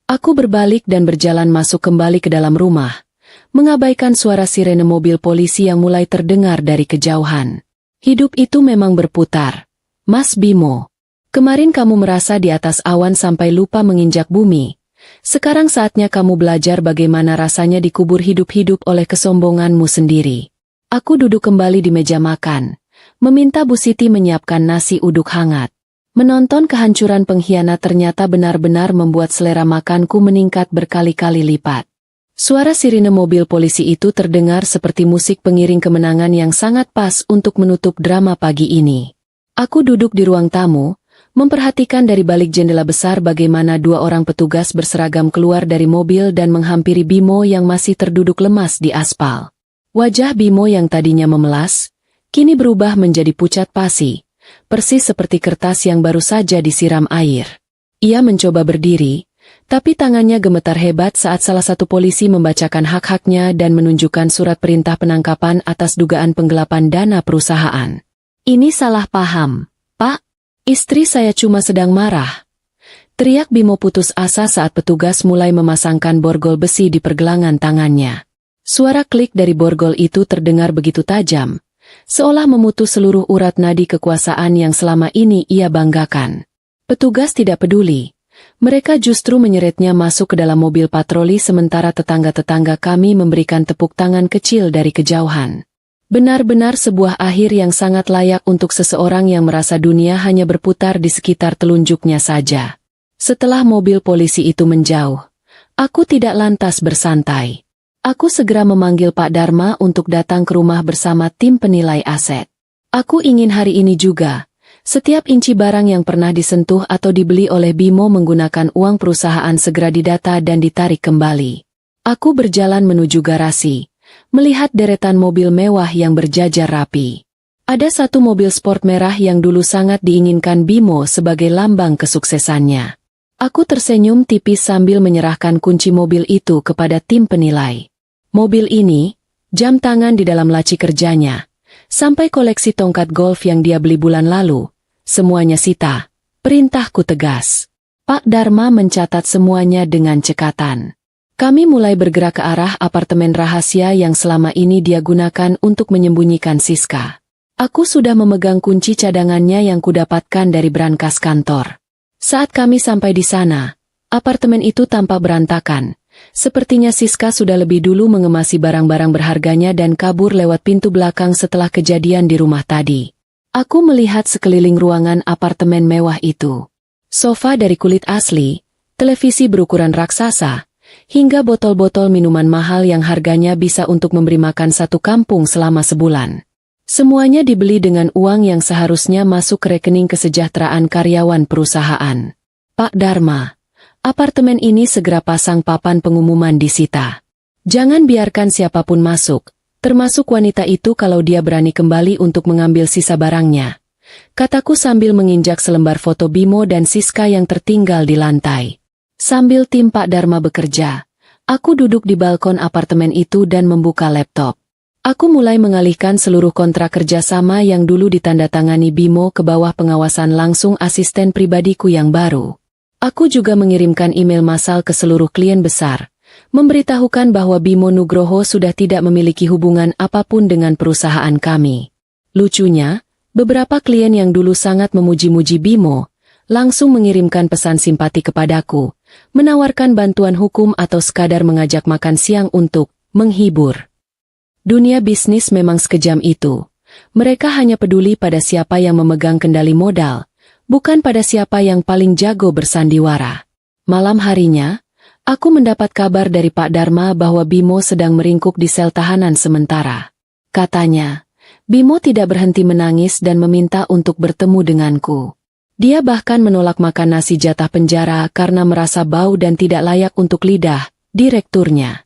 Aku berbalik dan berjalan masuk kembali ke dalam rumah, mengabaikan suara sirene mobil polisi yang mulai terdengar dari kejauhan. Hidup itu memang berputar. Mas Bimo, kemarin kamu merasa di atas awan sampai lupa menginjak bumi. Sekarang saatnya kamu belajar bagaimana rasanya dikubur hidup-hidup oleh kesombonganmu sendiri. Aku duduk kembali di meja makan, meminta Bu Siti menyiapkan nasi uduk hangat. Menonton kehancuran pengkhianat ternyata benar-benar membuat selera makanku meningkat berkali-kali lipat. Suara sirine mobil polisi itu terdengar seperti musik pengiring kemenangan yang sangat pas untuk menutup drama pagi ini. Aku duduk di ruang tamu, memperhatikan dari balik jendela besar bagaimana dua orang petugas berseragam keluar dari mobil dan menghampiri Bimo yang masih terduduk lemas di aspal. Wajah Bimo yang tadinya memelas, kini berubah menjadi pucat pasi, persis seperti kertas yang baru saja disiram air. Ia mencoba berdiri, tapi tangannya gemetar hebat saat salah satu polisi membacakan hak-haknya dan menunjukkan surat perintah penangkapan atas dugaan penggelapan dana perusahaan. Ini salah paham, Pak. Istri saya cuma sedang marah. Teriak Bimo putus asa saat petugas mulai memasangkan borgol besi di pergelangan tangannya. Suara klik dari borgol itu terdengar begitu tajam, seolah memutus seluruh urat nadi kekuasaan yang selama ini ia banggakan. Petugas tidak peduli. Mereka justru menyeretnya masuk ke dalam mobil patroli sementara tetangga-tetangga kami memberikan tepuk tangan kecil dari kejauhan. Benar-benar sebuah akhir yang sangat layak untuk seseorang yang merasa dunia hanya berputar di sekitar telunjuknya saja. Setelah mobil polisi itu menjauh, aku tidak lantas bersantai. Aku segera memanggil Pak Dharma untuk datang ke rumah bersama tim penilai aset. Aku ingin hari ini juga, setiap inci barang yang pernah disentuh atau dibeli oleh Bimo menggunakan uang perusahaan segera didata dan ditarik kembali. Aku berjalan menuju garasi, melihat deretan mobil mewah yang berjajar rapi. Ada satu mobil sport merah yang dulu sangat diinginkan Bimo sebagai lambang kesuksesannya. Aku tersenyum tipis sambil menyerahkan kunci mobil itu kepada tim penilai. Mobil ini, jam tangan di dalam laci kerjanya, sampai koleksi tongkat golf yang dia beli bulan lalu, semuanya sita. Perintahku tegas. Pak Dharma mencatat semuanya dengan cekatan. Kami mulai bergerak ke arah apartemen rahasia yang selama ini dia gunakan untuk menyembunyikan Siska. Aku sudah memegang kunci cadangannya yang kudapatkan dari brankas kantor. Saat kami sampai di sana, apartemen itu tampak berantakan. Sepertinya Siska sudah lebih dulu mengemasi barang-barang berharganya dan kabur lewat pintu belakang setelah kejadian di rumah tadi. Aku melihat sekeliling ruangan apartemen mewah itu. Sofa dari kulit asli, televisi berukuran raksasa, hingga botol-botol minuman mahal yang harganya bisa untuk memberi makan satu kampung selama sebulan. Semuanya dibeli dengan uang yang seharusnya masuk ke rekening kesejahteraan karyawan perusahaan. Pak Dharma, apartemen ini segera pasang papan pengumuman disita. Jangan biarkan siapapun masuk, termasuk wanita itu kalau dia berani kembali untuk mengambil sisa barangnya. Kataku sambil menginjak selembar foto Bimo dan Siska yang tertinggal di lantai. Sambil tim Pak Dharma bekerja, aku duduk di balkon apartemen itu dan membuka laptop. Aku mulai mengalihkan seluruh kontrak kerjasama yang dulu ditandatangani Bimo ke bawah pengawasan langsung asisten pribadiku yang baru. Aku juga mengirimkan email massal ke seluruh klien besar, memberitahukan bahwa Bimo Nugroho sudah tidak memiliki hubungan apapun dengan perusahaan kami. Lucunya, beberapa klien yang dulu sangat memuji-muji Bimo, langsung mengirimkan pesan simpati kepadaku, menawarkan bantuan hukum atau sekadar mengajak makan siang untuk menghibur. Dunia bisnis memang sekejam itu. Mereka hanya peduli pada siapa yang memegang kendali modal, bukan pada siapa yang paling jago bersandiwara. Malam harinya, aku mendapat kabar dari Pak Dharma bahwa Bimo sedang meringkuk di sel tahanan sementara. Katanya, Bimo tidak berhenti menangis dan meminta untuk bertemu denganku. Dia bahkan menolak makan nasi jatah penjara karena merasa bau dan tidak layak untuk lidah direkturnya.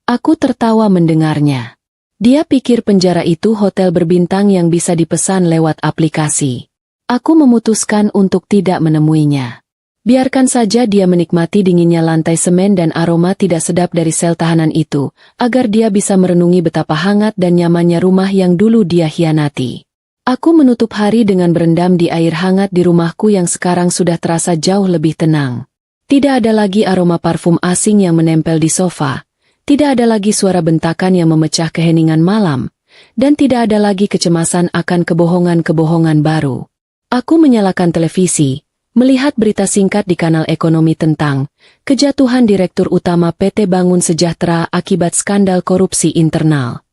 Aku tertawa mendengarnya. Dia pikir penjara itu hotel berbintang yang bisa dipesan lewat aplikasi. Aku memutuskan untuk tidak menemuinya. Biarkan saja dia menikmati dinginnya lantai semen dan aroma tidak sedap dari sel tahanan itu, agar dia bisa merenungi betapa hangat dan nyamannya rumah yang dulu dia hianati. Aku menutup hari dengan berendam di air hangat di rumahku yang sekarang sudah terasa jauh lebih tenang. Tidak ada lagi aroma parfum asing yang menempel di sofa, tidak ada lagi suara bentakan yang memecah keheningan malam, dan tidak ada lagi kecemasan akan kebohongan-kebohongan baru. Aku menyalakan televisi, melihat berita singkat di kanal ekonomi tentang kejatuhan Direktur Utama PT Bangun Sejahtera akibat skandal korupsi internal.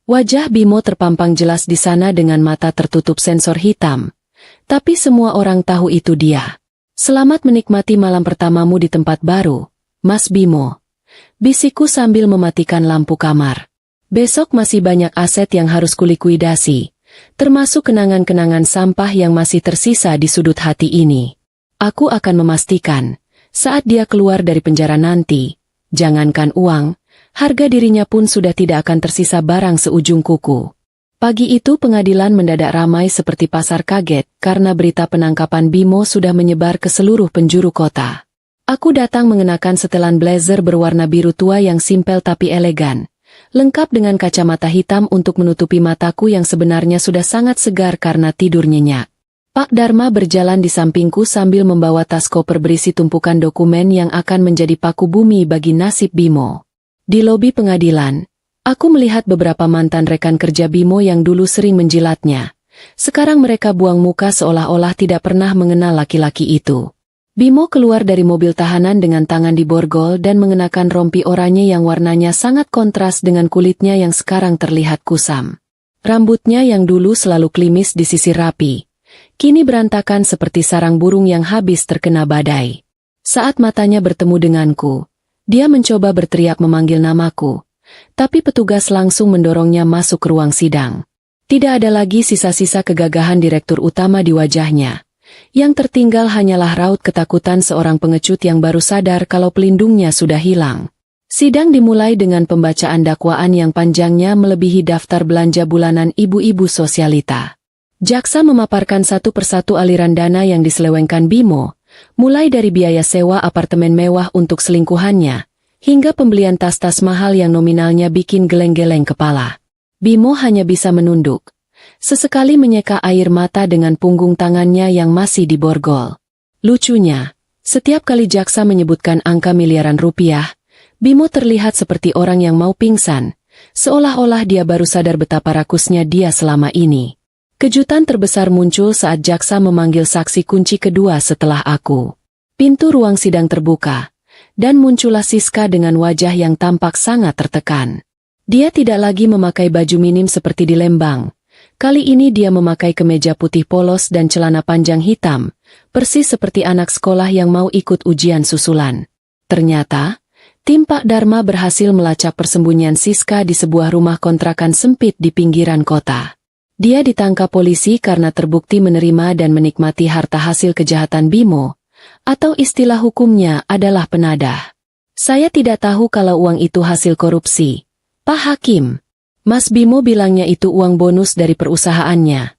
Wajah Bimo terpampang jelas di sana dengan mata tertutup sensor hitam. Tapi semua orang tahu itu dia. Selamat menikmati malam pertamamu di tempat baru, Mas Bimo. Bisikku sambil mematikan lampu kamar. Besok masih banyak aset yang harus kulikuidasi, termasuk kenangan-kenangan sampah yang masih tersisa di sudut hati ini. Aku akan memastikan, saat dia keluar dari penjara nanti, jangankan uang, harga dirinya pun sudah tidak akan tersisa barang seujung kuku. Pagi itu pengadilan mendadak ramai seperti pasar kaget karena berita penangkapan Bimo sudah menyebar ke seluruh penjuru kota. Aku datang mengenakan setelan blazer berwarna biru tua yang simpel tapi elegan, lengkap dengan kacamata hitam untuk menutupi mataku yang sebenarnya sudah sangat segar karena tidur nyenyak. Pak Dharma berjalan di sampingku sambil membawa tas koper berisi tumpukan dokumen yang akan menjadi paku bumi bagi nasib Bimo. Di lobi pengadilan, aku melihat beberapa mantan rekan kerja Bimo yang dulu sering menjilatnya. Sekarang mereka buang muka seolah-olah tidak pernah mengenal laki-laki itu. Bimo keluar dari mobil tahanan dengan tangan di borgol dan mengenakan rompi oranye yang warnanya sangat kontras dengan kulitnya yang sekarang terlihat kusam. Rambutnya yang dulu selalu klimis disisir rapi, kini berantakan seperti sarang burung yang habis terkena badai. Saat matanya bertemu denganku, dia mencoba berteriak memanggil namaku, tapi petugas langsung mendorongnya masuk ke ruang sidang. Tidak ada lagi sisa-sisa kegagahan Direktur Utama di wajahnya. Yang tertinggal hanyalah raut ketakutan seorang pengecut yang baru sadar kalau pelindungnya sudah hilang. Sidang dimulai dengan pembacaan dakwaan yang panjangnya melebihi daftar belanja bulanan ibu-ibu sosialita. Jaksa memaparkan satu persatu aliran dana yang diselewengkan Bimo, mulai dari biaya sewa apartemen mewah untuk selingkuhannya, hingga pembelian tas-tas mahal yang nominalnya bikin geleng-geleng kepala. Bimo hanya bisa menunduk, sesekali menyeka air mata dengan punggung tangannya yang masih diborgol. Lucunya, setiap kali jaksa menyebutkan angka miliaran rupiah, Bimo terlihat seperti orang yang mau pingsan, seolah-olah dia baru sadar betapa rakusnya dia selama ini. Kejutan terbesar muncul saat jaksa memanggil saksi kunci kedua setelah aku. Pintu ruang sidang terbuka, dan muncullah Siska dengan wajah yang tampak sangat tertekan. Dia tidak lagi memakai baju minim seperti di Lembang. Kali ini dia memakai kemeja putih polos dan celana panjang hitam, persis seperti anak sekolah yang mau ikut ujian susulan. Ternyata, tim Pak Dharma berhasil melacak persembunyian Siska di sebuah rumah kontrakan sempit di pinggiran kota. Dia ditangkap polisi karena terbukti menerima dan menikmati harta hasil kejahatan Bimo, atau istilah hukumnya adalah penadah. Saya tidak tahu kalau uang itu hasil korupsi, Pak Hakim. Mas Bimo bilangnya itu uang bonus dari perusahaannya.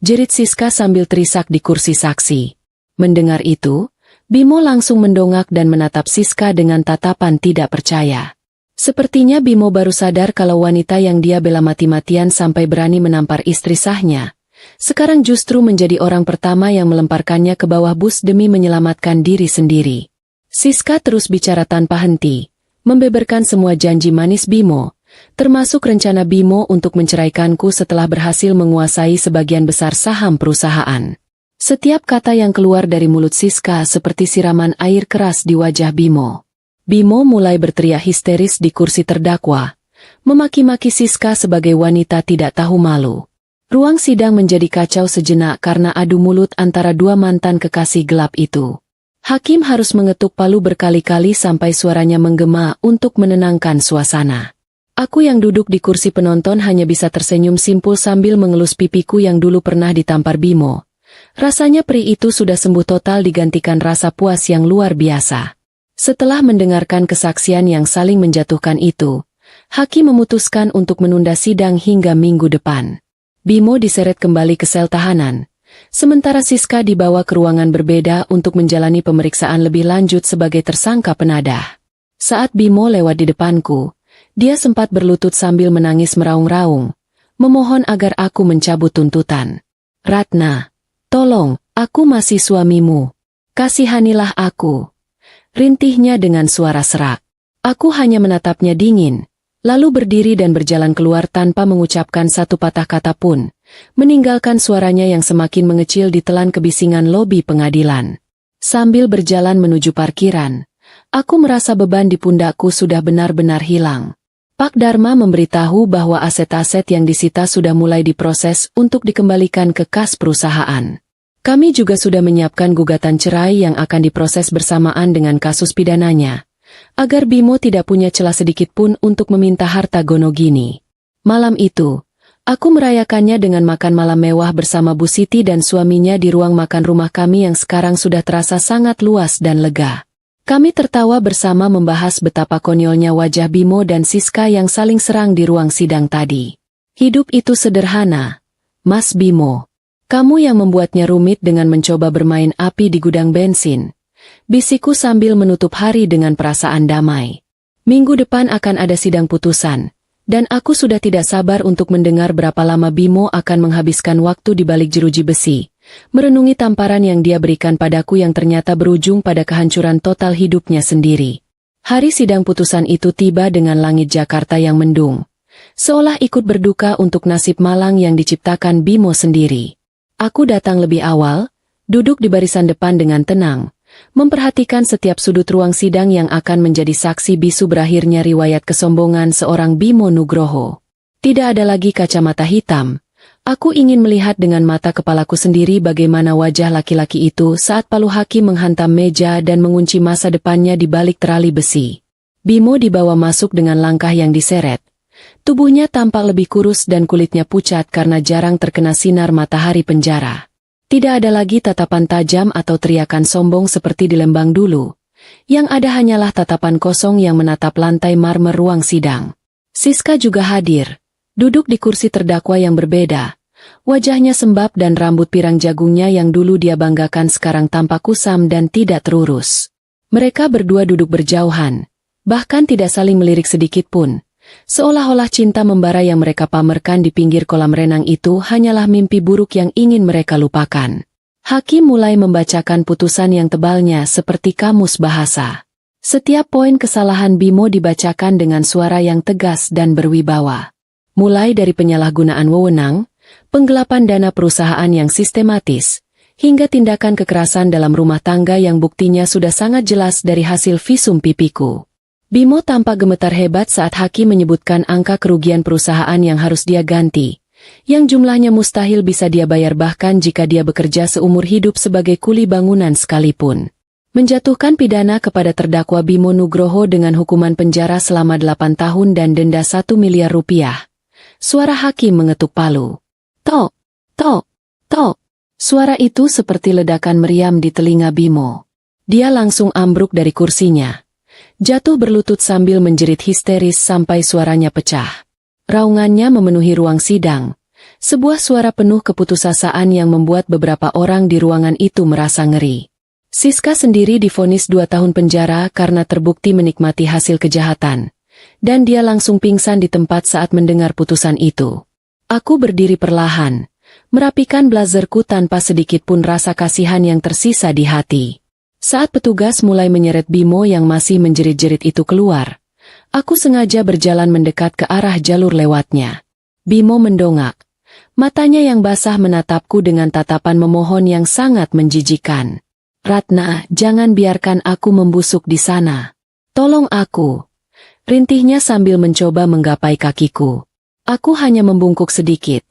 Jerit Siska sambil terisak di kursi saksi. Mendengar itu, Bimo langsung mendongak dan menatap Siska dengan tatapan tidak percaya. Sepertinya Bimo baru sadar kalau wanita yang dia bela mati-matian sampai berani menampar istri sahnya, sekarang justru menjadi orang pertama yang melemparkannya ke bawah bus demi menyelamatkan diri sendiri. Siska terus bicara tanpa henti, membeberkan semua janji manis Bimo, termasuk rencana Bimo untuk menceraikanku setelah berhasil menguasai sebagian besar saham perusahaan. Setiap kata yang keluar dari mulut Siska seperti siraman air keras di wajah Bimo. Bimo mulai berteriak histeris di kursi terdakwa, memaki-maki Siska sebagai wanita tidak tahu malu. Ruang sidang menjadi kacau sejenak karena adu mulut antara dua mantan kekasih gelap itu. Hakim harus mengetuk palu berkali-kali sampai suaranya menggema untuk menenangkan suasana. Aku yang duduk di kursi penonton hanya bisa tersenyum simpul sambil mengelus pipiku yang dulu pernah ditampar Bimo. Rasanya peri itu sudah sembuh total digantikan rasa puas yang luar biasa. Setelah mendengarkan kesaksian yang saling menjatuhkan itu, hakim memutuskan untuk menunda sidang hingga minggu depan. Bimo diseret kembali ke sel tahanan, sementara Siska dibawa ke ruangan berbeda untuk menjalani pemeriksaan lebih lanjut sebagai tersangka penadah. Saat Bimo lewat di depanku, dia sempat berlutut sambil menangis meraung-raung, memohon agar aku mencabut tuntutan. "Ratna, tolong, aku masih suamimu. Kasihanilah aku," rintihnya dengan suara serak. Aku hanya menatapnya dingin, lalu berdiri dan berjalan keluar tanpa mengucapkan satu patah kata pun, meninggalkan suaranya yang semakin mengecil di telan kebisingan lobi pengadilan. Sambil berjalan menuju parkiran, aku merasa beban di pundakku sudah benar-benar hilang. Pak Dharma memberitahu bahwa aset-aset yang disita sudah mulai diproses untuk dikembalikan ke kas perusahaan. Kami juga sudah menyiapkan gugatan cerai yang akan diproses bersamaan dengan kasus pidananya, agar Bimo tidak punya celah sedikit pun untuk meminta harta gonogini. Malam itu, aku merayakannya dengan makan malam mewah bersama Bu Siti dan suaminya di ruang makan rumah kami yang sekarang sudah terasa sangat luas dan lega. Kami tertawa bersama membahas betapa konyolnya wajah Bimo dan Siska yang saling serang di ruang sidang tadi. "Hidup itu sederhana, Mas Bimo. Kamu yang membuatnya rumit dengan mencoba bermain api di gudang bensin," bisikku sambil menutup hari dengan perasaan damai. Minggu depan akan ada sidang putusan, dan aku sudah tidak sabar untuk mendengar berapa lama Bimo akan menghabiskan waktu di balik jeruji besi, merenungi tamparan yang dia berikan padaku yang ternyata berujung pada kehancuran total hidupnya sendiri. Hari sidang putusan itu tiba dengan langit Jakarta yang mendung, seolah ikut berduka untuk nasib malang yang diciptakan Bimo sendiri. Aku datang lebih awal, duduk di barisan depan dengan tenang, memperhatikan setiap sudut ruang sidang yang akan menjadi saksi bisu berakhirnya riwayat kesombongan seorang Bimo Nugroho. Tidak ada lagi kacamata hitam. Aku ingin melihat dengan mata kepalaku sendiri bagaimana wajah laki-laki itu saat palu hakim menghantam meja dan mengunci masa depannya di balik terali besi. Bimo dibawa masuk dengan langkah yang diseret. Tubuhnya tampak lebih kurus dan kulitnya pucat karena jarang terkena sinar matahari penjara. Tidak ada lagi tatapan tajam atau teriakan sombong seperti di Lembang dulu. Yang ada hanyalah tatapan kosong yang menatap lantai marmer ruang sidang. Siska juga hadir, duduk di kursi terdakwa yang berbeda. Wajahnya sembab dan rambut pirang jagungnya yang dulu dia banggakan sekarang tampak kusam dan tidak terurus. Mereka berdua duduk berjauhan, bahkan tidak saling melirik sedikit pun. Seolah-olah cinta membara yang mereka pamerkan di pinggir kolam renang itu hanyalah mimpi buruk yang ingin mereka lupakan. Hakim mulai membacakan putusan yang tebalnya seperti kamus bahasa. Setiap poin kesalahan Bimo dibacakan dengan suara yang tegas dan berwibawa. Mulai dari penyalahgunaan wewenang, penggelapan dana perusahaan yang sistematis, hingga tindakan kekerasan dalam rumah tangga yang buktinya sudah sangat jelas dari hasil visum pipiku. Bimo tampak gemetar hebat saat hakim menyebutkan angka kerugian perusahaan yang harus dia ganti, yang jumlahnya mustahil bisa dia bayar bahkan jika dia bekerja seumur hidup sebagai kuli bangunan sekalipun. Menjatuhkan pidana kepada terdakwa Bimo Nugroho dengan hukuman penjara selama 8 tahun dan denda 1 miliar rupiah. Suara hakim mengetuk palu. Tok, tok, tok. Suara itu seperti ledakan meriam di telinga Bimo. Dia langsung ambruk dari kursinya. Jatuh berlutut sambil menjerit histeris sampai suaranya pecah. Raungannya memenuhi ruang sidang. Sebuah suara penuh keputusasaan yang membuat beberapa orang di ruangan itu merasa ngeri. Siska sendiri divonis 2 tahun penjara karena terbukti menikmati hasil kejahatan. Dan dia langsung pingsan di tempat saat mendengar putusan itu. Aku berdiri perlahan, merapikan blazerku tanpa sedikit pun rasa kasihan yang tersisa di hati. Saat petugas mulai menyeret Bimo yang masih menjerit-jerit itu keluar, aku sengaja berjalan mendekat ke arah jalur lewatnya. Bimo mendongak. Matanya yang basah menatapku dengan tatapan memohon yang sangat menjijikan. "Ratna, jangan biarkan aku membusuk di sana. Tolong aku." Rintihnya sambil mencoba menggapai kakiku. Aku hanya membungkuk sedikit,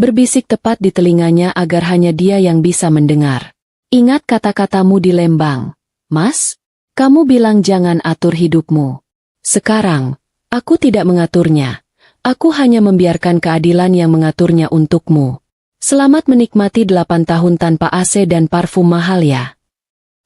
berbisik tepat di telinganya agar hanya dia yang bisa mendengar. "Ingat kata-katamu di Lembang, Mas? Kamu bilang jangan atur hidupmu. Sekarang, aku tidak mengaturnya. Aku hanya membiarkan keadilan yang mengaturnya untukmu. Selamat menikmati 8 tahun tanpa AC dan parfum mahal ya.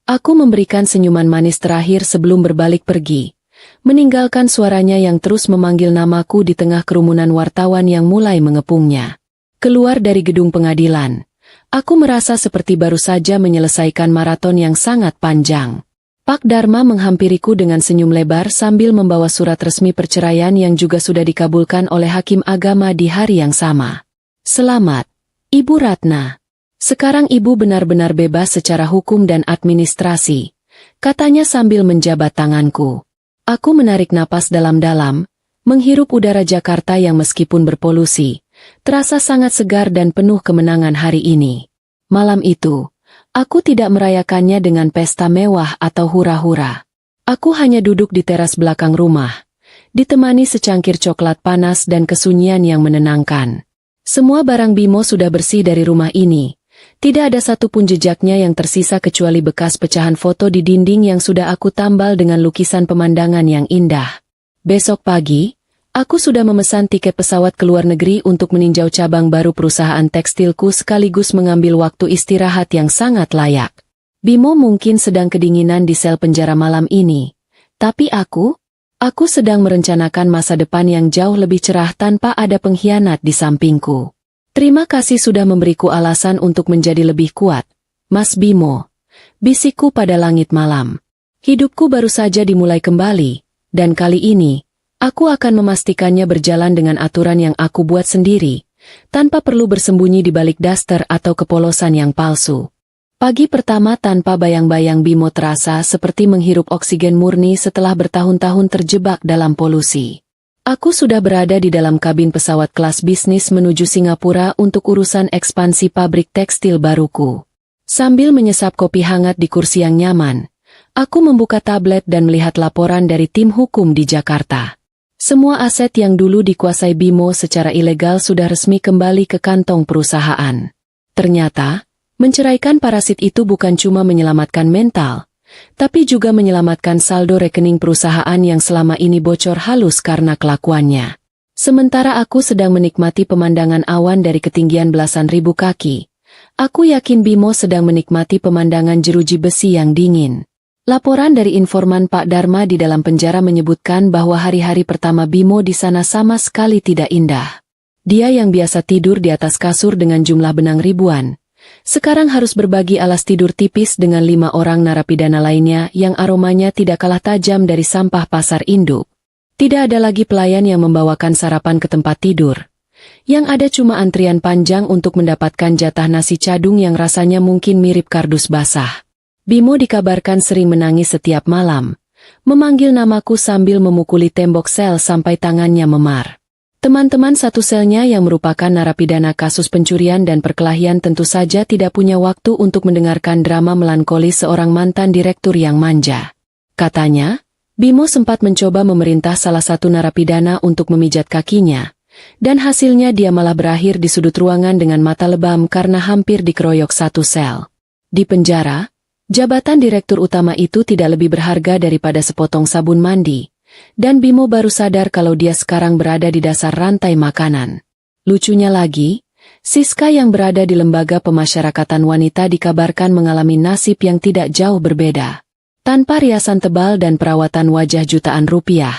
Aku memberikan senyuman manis terakhir sebelum berbalik pergi, meninggalkan suaranya yang terus memanggil namaku di tengah kerumunan wartawan yang mulai mengepungnya. Keluar dari gedung pengadilan, aku merasa seperti baru saja menyelesaikan maraton yang sangat panjang. Pak Dharma menghampiriku dengan senyum lebar sambil membawa surat resmi perceraian yang juga sudah dikabulkan oleh hakim agama di hari yang sama. Selamat, Ibu Ratna. Sekarang Ibu benar-benar bebas secara hukum dan administrasi, katanya sambil menjabat tanganku. Aku menarik napas dalam-dalam, menghirup udara Jakarta yang meskipun berpolusi, terasa sangat segar dan penuh kemenangan hari ini. Malam itu, aku tidak merayakannya dengan pesta mewah atau hura-hura. Aku hanya duduk di teras belakang rumah, ditemani secangkir coklat panas dan kesunyian yang menenangkan. Semua barang Bimo sudah bersih dari rumah ini. Tidak ada satupun jejaknya yang tersisa kecuali bekas pecahan foto di dinding yang sudah aku tambal dengan lukisan pemandangan yang indah. Besok pagi, aku sudah memesan tiket pesawat ke luar negeri untuk meninjau cabang baru perusahaan tekstilku sekaligus mengambil waktu istirahat yang sangat layak. Bimo mungkin sedang kedinginan di sel penjara malam ini. Tapi aku sedang merencanakan masa depan yang jauh lebih cerah tanpa ada pengkhianat di sampingku. Terima kasih sudah memberiku alasan untuk menjadi lebih kuat, Mas Bimo. Bisikku pada langit malam. Hidupku baru saja dimulai kembali, dan kali ini, aku akan memastikannya berjalan dengan aturan yang aku buat sendiri, tanpa perlu bersembunyi di balik daster atau kepolosan yang palsu. Pagi pertama tanpa bayang-bayang Bimo terasa seperti menghirup oksigen murni setelah bertahun-tahun terjebak dalam polusi. Aku sudah berada di dalam kabin pesawat kelas bisnis menuju Singapura untuk urusan ekspansi pabrik tekstil baruku. Sambil menyesap kopi hangat di kursi yang nyaman, aku membuka tablet dan melihat laporan dari tim hukum di Jakarta. Semua aset yang dulu dikuasai Bimo secara ilegal sudah resmi kembali ke kantong perusahaan. Ternyata, menceraikan parasit itu bukan cuma menyelamatkan mental, tapi juga menyelamatkan saldo rekening perusahaan yang selama ini bocor halus karena kelakuannya. Sementara aku sedang menikmati pemandangan awan dari ketinggian belasan ribu kaki, aku yakin Bimo sedang menikmati pemandangan jeruji besi yang dingin. Laporan dari informan Pak Dharma di dalam penjara menyebutkan bahwa hari-hari pertama Bimo di sana sama sekali tidak indah. Dia yang biasa tidur di atas kasur dengan jumlah benang ribuan, sekarang harus berbagi alas tidur tipis dengan 5 orang narapidana lainnya yang aromanya tidak kalah tajam dari sampah pasar induk. Tidak ada lagi pelayan yang membawakan sarapan ke tempat tidur. Yang ada cuma antrian panjang untuk mendapatkan jatah nasi cadung yang rasanya mungkin mirip kardus basah. Bimo dikabarkan sering menangis setiap malam, memanggil namaku sambil memukuli tembok sel sampai tangannya memar. Teman-teman satu selnya yang merupakan narapidana kasus pencurian dan perkelahian tentu saja tidak punya waktu untuk mendengarkan drama melankolis seorang mantan direktur yang manja. Katanya, Bimo sempat mencoba memerintah salah satu narapidana untuk memijat kakinya, dan hasilnya dia malah berakhir di sudut ruangan dengan mata lebam karena hampir dikeroyok satu sel. Di penjara, jabatan direktur utama itu tidak lebih berharga daripada sepotong sabun mandi. Dan Bimo baru sadar kalau dia sekarang berada di dasar rantai makanan. Lucunya lagi, Siska yang berada di lembaga pemasyarakatan wanita dikabarkan mengalami nasib yang tidak jauh berbeda. Tanpa riasan tebal dan perawatan wajah jutaan rupiah,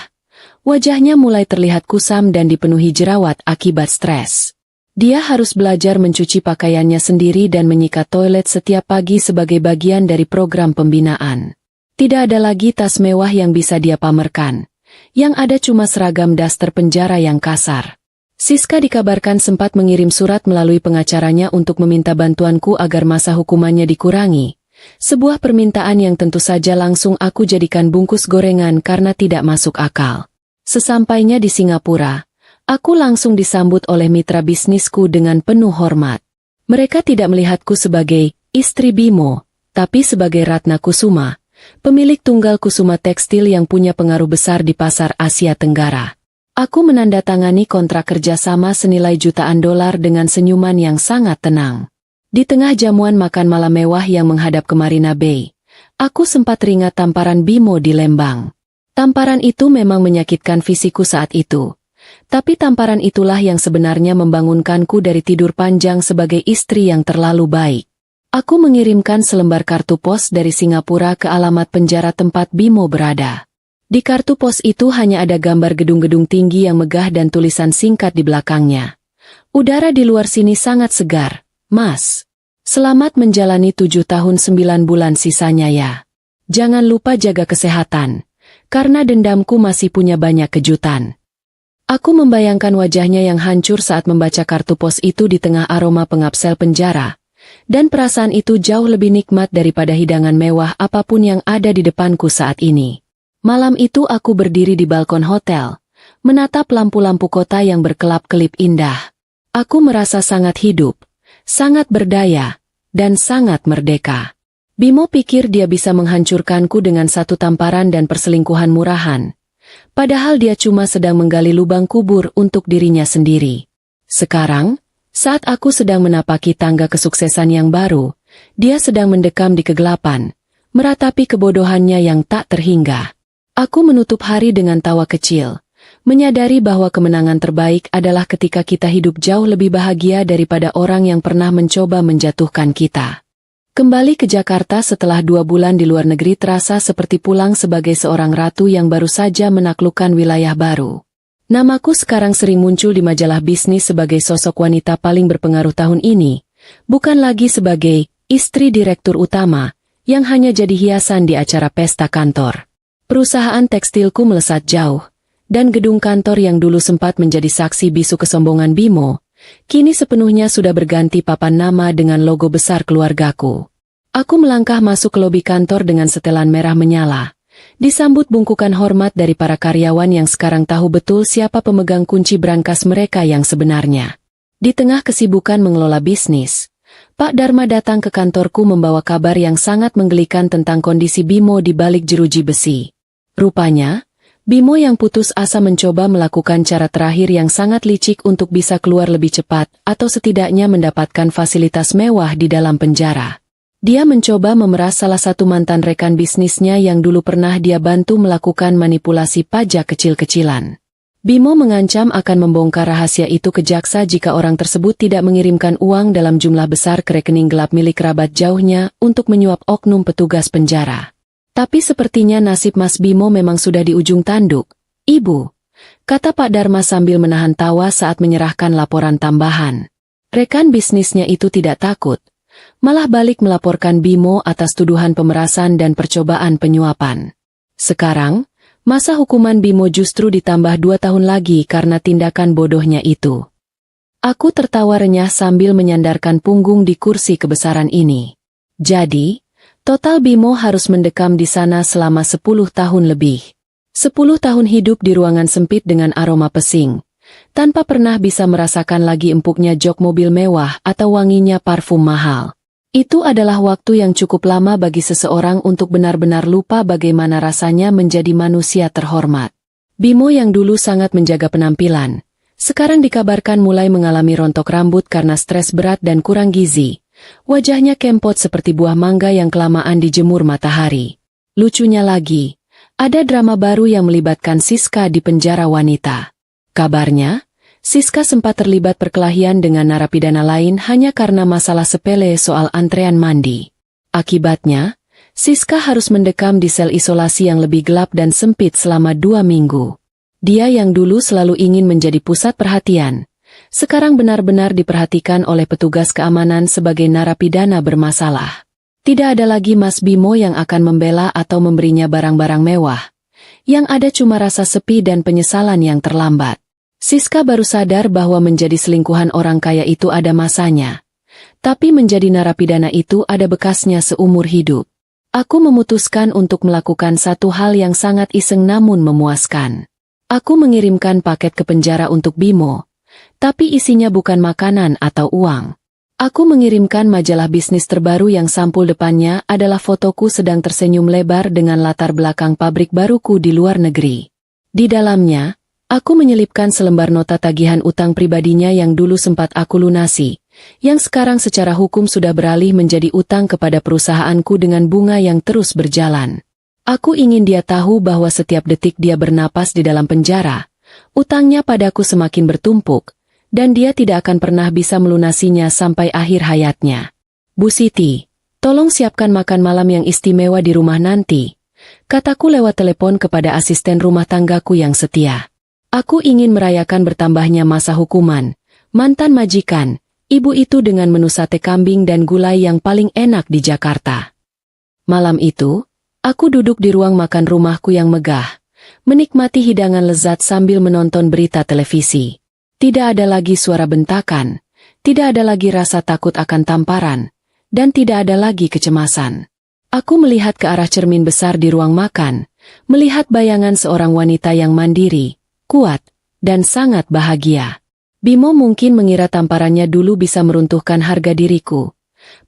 wajahnya mulai terlihat kusam dan dipenuhi jerawat akibat stres. Dia harus belajar mencuci pakaiannya sendiri dan menyikat toilet setiap pagi sebagai bagian dari program pembinaan. Tidak ada lagi tas mewah yang bisa dia pamerkan. Yang ada cuma seragam daster penjara yang kasar. Siska dikabarkan sempat mengirim surat melalui pengacaranya untuk meminta bantuanku agar masa hukumannya dikurangi. Sebuah permintaan yang tentu saja langsung aku jadikan bungkus gorengan karena tidak masuk akal. Sesampainya di Singapura, aku langsung disambut oleh mitra bisnisku dengan penuh hormat. Mereka tidak melihatku sebagai istri Bimo, tapi sebagai Ratna Kusuma, pemilik tunggal Kusuma Tekstil yang punya pengaruh besar di pasar Asia Tenggara. Aku menandatangani kontrak kerjasama senilai jutaan dolar dengan senyuman yang sangat tenang. Di tengah jamuan makan malam mewah yang menghadap ke Marina Bay, aku sempat teringat tamparan Bimo di Lembang. Tamparan itu memang menyakitkan fisikku saat itu, Tapi tamparan itulah yang sebenarnya membangunkanku dari tidur panjang sebagai istri yang terlalu baik. Aku mengirimkan selembar kartu pos dari Singapura ke alamat penjara tempat Bimo berada. Di kartu pos itu hanya ada gambar gedung-gedung tinggi yang megah dan tulisan singkat di belakangnya. Udara di luar sini sangat segar, Mas. Selamat menjalani 7 tahun 9 bulan sisanya ya. Jangan lupa jaga kesehatan, karena dendamku masih punya banyak kejutan. Aku membayangkan wajahnya yang hancur saat membaca kartu pos itu di tengah aroma pengap sel penjara, dan perasaan itu jauh lebih nikmat daripada hidangan mewah apapun yang ada di depanku saat ini. Malam itu aku berdiri di balkon hotel, menatap lampu-lampu kota yang berkelap-kelip indah. Aku merasa sangat hidup, sangat berdaya, dan sangat merdeka. Bimo pikir dia bisa menghancurkanku dengan satu tamparan dan perselingkuhan murahan. Padahal dia cuma sedang menggali lubang kubur untuk dirinya sendiri. Sekarang, saat aku sedang menapaki tangga kesuksesan yang baru, dia sedang mendekam di kegelapan, meratapi kebodohannya yang tak terhingga. Aku menutup hari dengan tawa kecil, menyadari bahwa kemenangan terbaik adalah ketika kita hidup jauh lebih bahagia daripada orang yang pernah mencoba menjatuhkan kita. Kembali ke Jakarta setelah 2 bulan di luar negeri terasa seperti pulang sebagai seorang ratu yang baru saja menaklukkan wilayah baru. Namaku sekarang sering muncul di majalah bisnis sebagai sosok wanita paling berpengaruh tahun ini, bukan lagi sebagai istri direktur utama, yang hanya jadi hiasan di acara pesta kantor. Perusahaan tekstilku melesat jauh, dan gedung kantor yang dulu sempat menjadi saksi bisu kesombongan Bimo, kini sepenuhnya sudah berganti papan nama dengan logo besar keluargaku. Aku melangkah masuk ke lobi kantor dengan setelan merah menyala, disambut bungkukan hormat dari para karyawan yang sekarang tahu betul siapa pemegang kunci brankas mereka yang sebenarnya. Di tengah kesibukan mengelola bisnis, Pak Dharma datang ke kantorku membawa kabar yang sangat menggelikan tentang kondisi Bimo di balik jeruji besi. Rupanya, Bimo yang putus asa mencoba melakukan cara terakhir yang sangat licik untuk bisa keluar lebih cepat atau setidaknya mendapatkan fasilitas mewah di dalam penjara. Dia mencoba memeras salah satu mantan rekan bisnisnya yang dulu pernah dia bantu melakukan manipulasi pajak kecil-kecilan. Bimo mengancam akan membongkar rahasia itu ke jaksa jika orang tersebut tidak mengirimkan uang dalam jumlah besar ke rekening gelap milik kerabat jauhnya untuk menyuap oknum petugas penjara. Tapi sepertinya nasib Mas Bimo memang sudah di ujung tanduk, Ibu, kata Pak Dharma sambil menahan tawa saat menyerahkan laporan tambahan. Rekan bisnisnya itu tidak takut, malah balik melaporkan Bimo atas tuduhan pemerasan dan percobaan penyuapan. Sekarang, masa hukuman Bimo justru ditambah 2 tahun lagi karena tindakan bodohnya itu. Aku tertawa renyah sambil menyandarkan punggung di kursi kebesaran ini. Jadi, total Bimo harus mendekam di sana selama 10 tahun lebih. 10 tahun hidup di ruangan sempit dengan aroma pesing, tanpa pernah bisa merasakan lagi empuknya jok mobil mewah atau wanginya parfum mahal. Itu adalah waktu yang cukup lama bagi seseorang untuk benar-benar lupa bagaimana rasanya menjadi manusia terhormat. Bimo yang dulu sangat menjaga penampilan, sekarang dikabarkan mulai mengalami rontok rambut karena stres berat dan kurang gizi. Wajahnya kempot seperti buah mangga yang kelamaan dijemur matahari. Lucunya lagi, ada drama baru yang melibatkan Siska di penjara wanita. Kabarnya, Siska sempat terlibat perkelahian dengan narapidana lain hanya karena masalah sepele soal antrean mandi. Akibatnya, Siska harus mendekam di sel isolasi yang lebih gelap dan sempit selama 2 minggu. Dia yang dulu selalu ingin menjadi pusat perhatian, sekarang benar-benar diperhatikan oleh petugas keamanan sebagai narapidana bermasalah. Tidak ada lagi Mas Bimo yang akan membela atau memberinya barang-barang mewah. Yang ada cuma rasa sepi dan penyesalan yang terlambat. Siska baru sadar bahwa menjadi selingkuhan orang kaya itu ada masanya. Tapi menjadi narapidana itu ada bekasnya seumur hidup. Aku memutuskan untuk melakukan satu hal yang sangat iseng namun memuaskan. Aku mengirimkan paket ke penjara untuk Bimo. Tapi isinya bukan makanan atau uang. Aku mengirimkan majalah bisnis terbaru yang sampul depannya adalah fotoku sedang tersenyum lebar dengan latar belakang pabrik baruku di luar negeri. Di dalamnya, aku menyelipkan selembar nota tagihan utang pribadinya yang dulu sempat aku lunasi, yang sekarang secara hukum sudah beralih menjadi utang kepada perusahaanku dengan bunga yang terus berjalan. Aku ingin dia tahu bahwa setiap detik dia bernapas di dalam penjara, Utangnya padaku semakin bertumpuk, dan dia tidak akan pernah bisa melunasinya sampai akhir hayatnya. Bu Siti, tolong siapkan makan malam yang istimewa di rumah nanti, kataku lewat telepon kepada asisten rumah tanggaku yang setia. Aku ingin merayakan bertambahnya masa hukuman, mantan majikan, ibu itu dengan menu sate kambing dan gulai yang paling enak di Jakarta. Malam itu, aku duduk di ruang makan rumahku yang megah, menikmati hidangan lezat sambil menonton berita televisi. Tidak ada lagi suara bentakan, tidak ada lagi rasa takut akan tamparan, dan tidak ada lagi kecemasan. Aku melihat ke arah cermin besar di ruang makan, melihat bayangan seorang wanita yang mandiri, kuat, dan sangat bahagia. Bimo mungkin mengira tamparannya dulu bisa meruntuhkan harga diriku.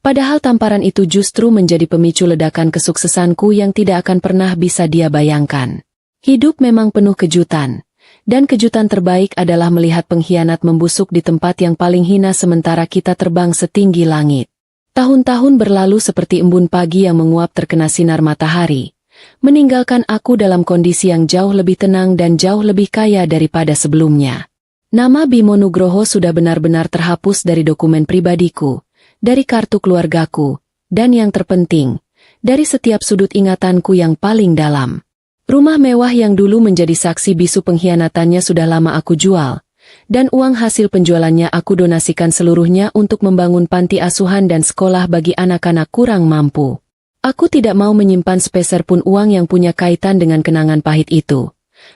Padahal tamparan itu justru menjadi pemicu ledakan kesuksesanku yang tidak akan pernah bisa dia bayangkan. Hidup memang penuh kejutan, dan kejutan terbaik adalah melihat pengkhianat membusuk di tempat yang paling hina sementara kita terbang setinggi langit. Tahun-tahun berlalu seperti embun pagi yang menguap terkena sinar matahari, meninggalkan aku dalam kondisi yang jauh lebih tenang dan jauh lebih kaya daripada sebelumnya. Nama Bimo Nugroho sudah benar-benar terhapus dari dokumen pribadiku, dari kartu keluargaku, dan yang terpenting, dari setiap sudut ingatanku yang paling dalam. Rumah mewah yang dulu menjadi saksi bisu pengkhianatannya sudah lama aku jual, dan uang hasil penjualannya aku donasikan seluruhnya untuk membangun panti asuhan dan sekolah bagi anak-anak kurang mampu. Aku tidak mau menyimpan sepeser pun uang yang punya kaitan dengan kenangan pahit itu.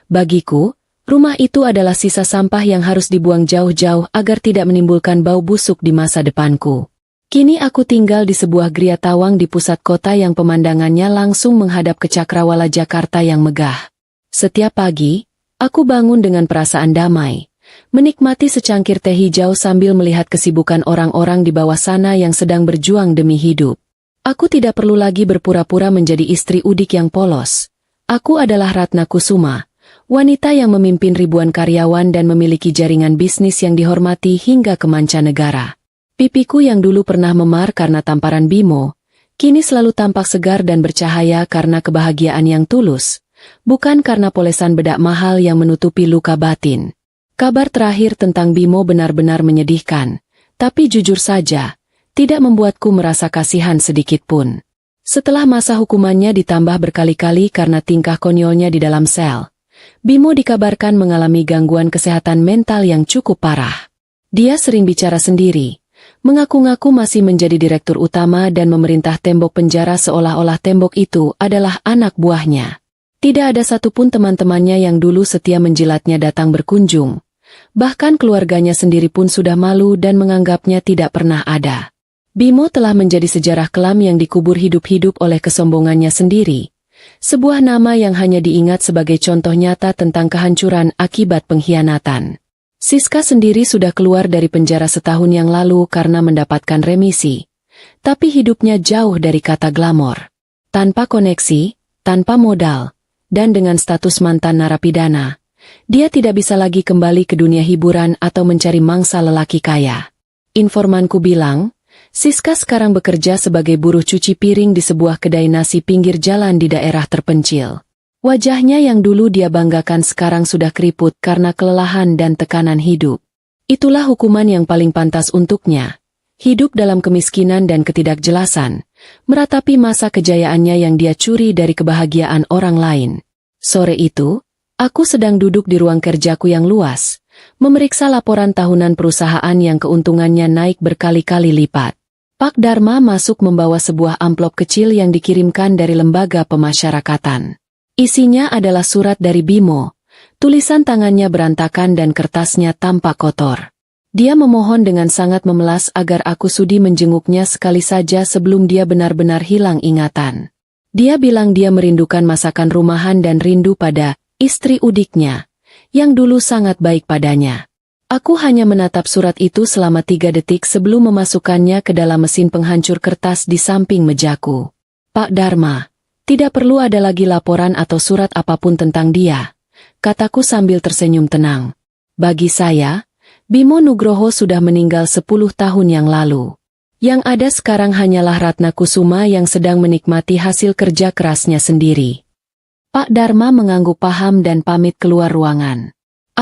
Bagiku, rumah itu adalah sisa sampah yang harus dibuang jauh-jauh agar tidak menimbulkan bau busuk di masa depanku. Kini aku tinggal di sebuah gria tawang di pusat kota yang pemandangannya langsung menghadap ke Cakrawala Jakarta yang megah. Setiap pagi, aku bangun dengan perasaan damai, menikmati secangkir teh hijau sambil melihat kesibukan orang-orang di bawah sana yang sedang berjuang demi hidup. Aku tidak perlu lagi berpura-pura menjadi istri udik yang polos. Aku adalah Ratna Kusuma, wanita yang memimpin ribuan karyawan dan memiliki jaringan bisnis yang dihormati hingga ke mancanegara. Pipiku yang dulu pernah memar karena tamparan Bimo, kini selalu tampak segar dan bercahaya karena kebahagiaan yang tulus, bukan karena polesan bedak mahal yang menutupi luka batin. Kabar terakhir tentang Bimo benar-benar menyedihkan, tapi jujur saja, tidak membuatku merasa kasihan sedikit pun. Setelah masa hukumannya ditambah berkali-kali karena tingkah konyolnya di dalam sel, Bimo dikabarkan mengalami gangguan kesehatan mental yang cukup parah. Dia sering bicara sendiri, mengaku-ngaku masih menjadi direktur utama dan memerintah tembok penjara seolah-olah tembok itu adalah anak buahnya. Tidak ada satupun teman-temannya yang dulu setia menjilatnya datang berkunjung. Bahkan keluarganya sendiri pun sudah malu dan menganggapnya tidak pernah ada. Bimo telah menjadi sejarah kelam yang dikubur hidup-hidup oleh kesombongannya sendiri. Sebuah nama yang hanya diingat sebagai contoh nyata tentang kehancuran akibat pengkhianatan. Siska sendiri sudah keluar dari penjara setahun yang lalu karena mendapatkan remisi. Tapi hidupnya jauh dari kata glamor. Tanpa koneksi, tanpa modal, dan dengan status mantan narapidana, dia tidak bisa lagi kembali ke dunia hiburan atau mencari mangsa lelaki kaya. Informanku bilang, Siska sekarang bekerja sebagai buruh cuci piring di sebuah kedai nasi pinggir jalan di daerah terpencil. Wajahnya yang dulu dia banggakan sekarang sudah keriput karena kelelahan dan tekanan hidup. Itulah hukuman yang paling pantas untuknya. Hidup dalam kemiskinan dan ketidakjelasan, meratapi masa kejayaannya yang dia curi dari kebahagiaan orang lain. Sore itu, aku sedang duduk di ruang kerjaku yang luas, memeriksa laporan tahunan perusahaan yang keuntungannya naik berkali-kali lipat. Pak Dharma masuk membawa sebuah amplop kecil yang dikirimkan dari lembaga pemasyarakatan. Isinya adalah surat dari Bimo. Tulisan tangannya berantakan dan kertasnya tampak kotor. Dia memohon dengan sangat memelas agar aku sudi menjenguknya sekali saja sebelum dia benar-benar hilang ingatan. Dia bilang dia merindukan masakan rumahan dan rindu pada istri udiknya, yang dulu sangat baik padanya. Aku hanya menatap surat itu selama 3 detik sebelum memasukkannya ke dalam mesin penghancur kertas di samping mejaku. Pak Dharma, tidak perlu ada lagi laporan atau surat apapun tentang dia, kataku sambil tersenyum tenang. Bagi saya, Bimo Nugroho sudah meninggal 10 tahun yang lalu. Yang ada sekarang hanyalah Ratna Kusuma yang sedang menikmati hasil kerja kerasnya sendiri. Pak Dharma mengangguk paham dan pamit keluar ruangan.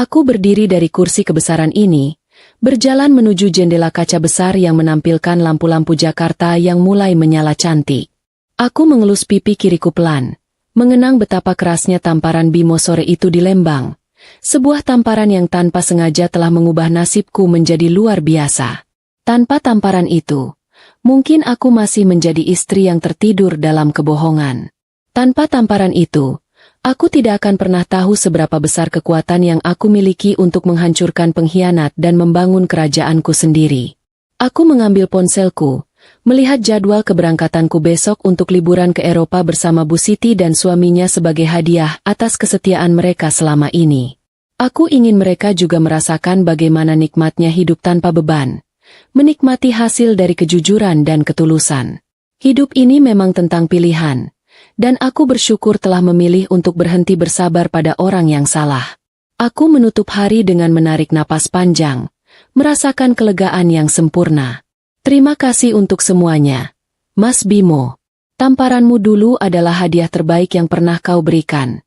Aku berdiri dari kursi kebesaran ini, berjalan menuju jendela kaca besar yang menampilkan lampu-lampu Jakarta yang mulai menyala cantik. Aku mengelus pipi kiriku pelan, mengenang betapa kerasnya tamparan Bimo sore itu di Lembang. Sebuah tamparan yang tanpa sengaja telah mengubah nasibku menjadi luar biasa. Tanpa tamparan itu, mungkin aku masih menjadi istri yang tertidur dalam kebohongan. Tanpa tamparan itu, aku tidak akan pernah tahu seberapa besar kekuatan yang aku miliki untuk menghancurkan pengkhianat dan membangun kerajaanku sendiri. Aku mengambil ponselku, melihat jadwal keberangkatanku besok untuk liburan ke Eropa bersama Bu Siti dan suaminya sebagai hadiah atas kesetiaan mereka selama ini. Aku ingin mereka juga merasakan bagaimana nikmatnya hidup tanpa beban, menikmati hasil dari kejujuran dan ketulusan. Hidup ini memang tentang pilihan. Dan aku bersyukur telah memilih untuk berhenti bersabar pada orang yang salah. Aku menutup hari dengan menarik napas panjang, merasakan kelegaan yang sempurna. Terima kasih untuk semuanya, Mas Bimo. Tamparanmu dulu adalah hadiah terbaik yang pernah kau berikan.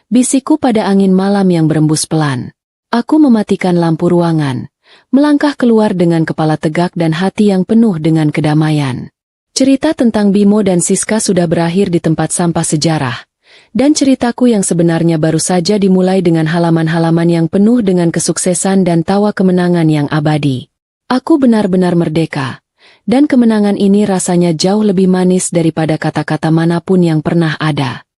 Bisikku pada angin malam yang berembus pelan. Aku mematikan lampu ruangan, melangkah keluar dengan kepala tegak dan hati yang penuh dengan kedamaian. Cerita tentang Bimo dan Siska sudah berakhir di tempat sampah sejarah, dan ceritaku yang sebenarnya baru saja dimulai dengan halaman-halaman yang penuh dengan kesuksesan dan tawa kemenangan yang abadi. Aku benar-benar merdeka, dan kemenangan ini rasanya jauh lebih manis daripada kata-kata manapun yang pernah ada.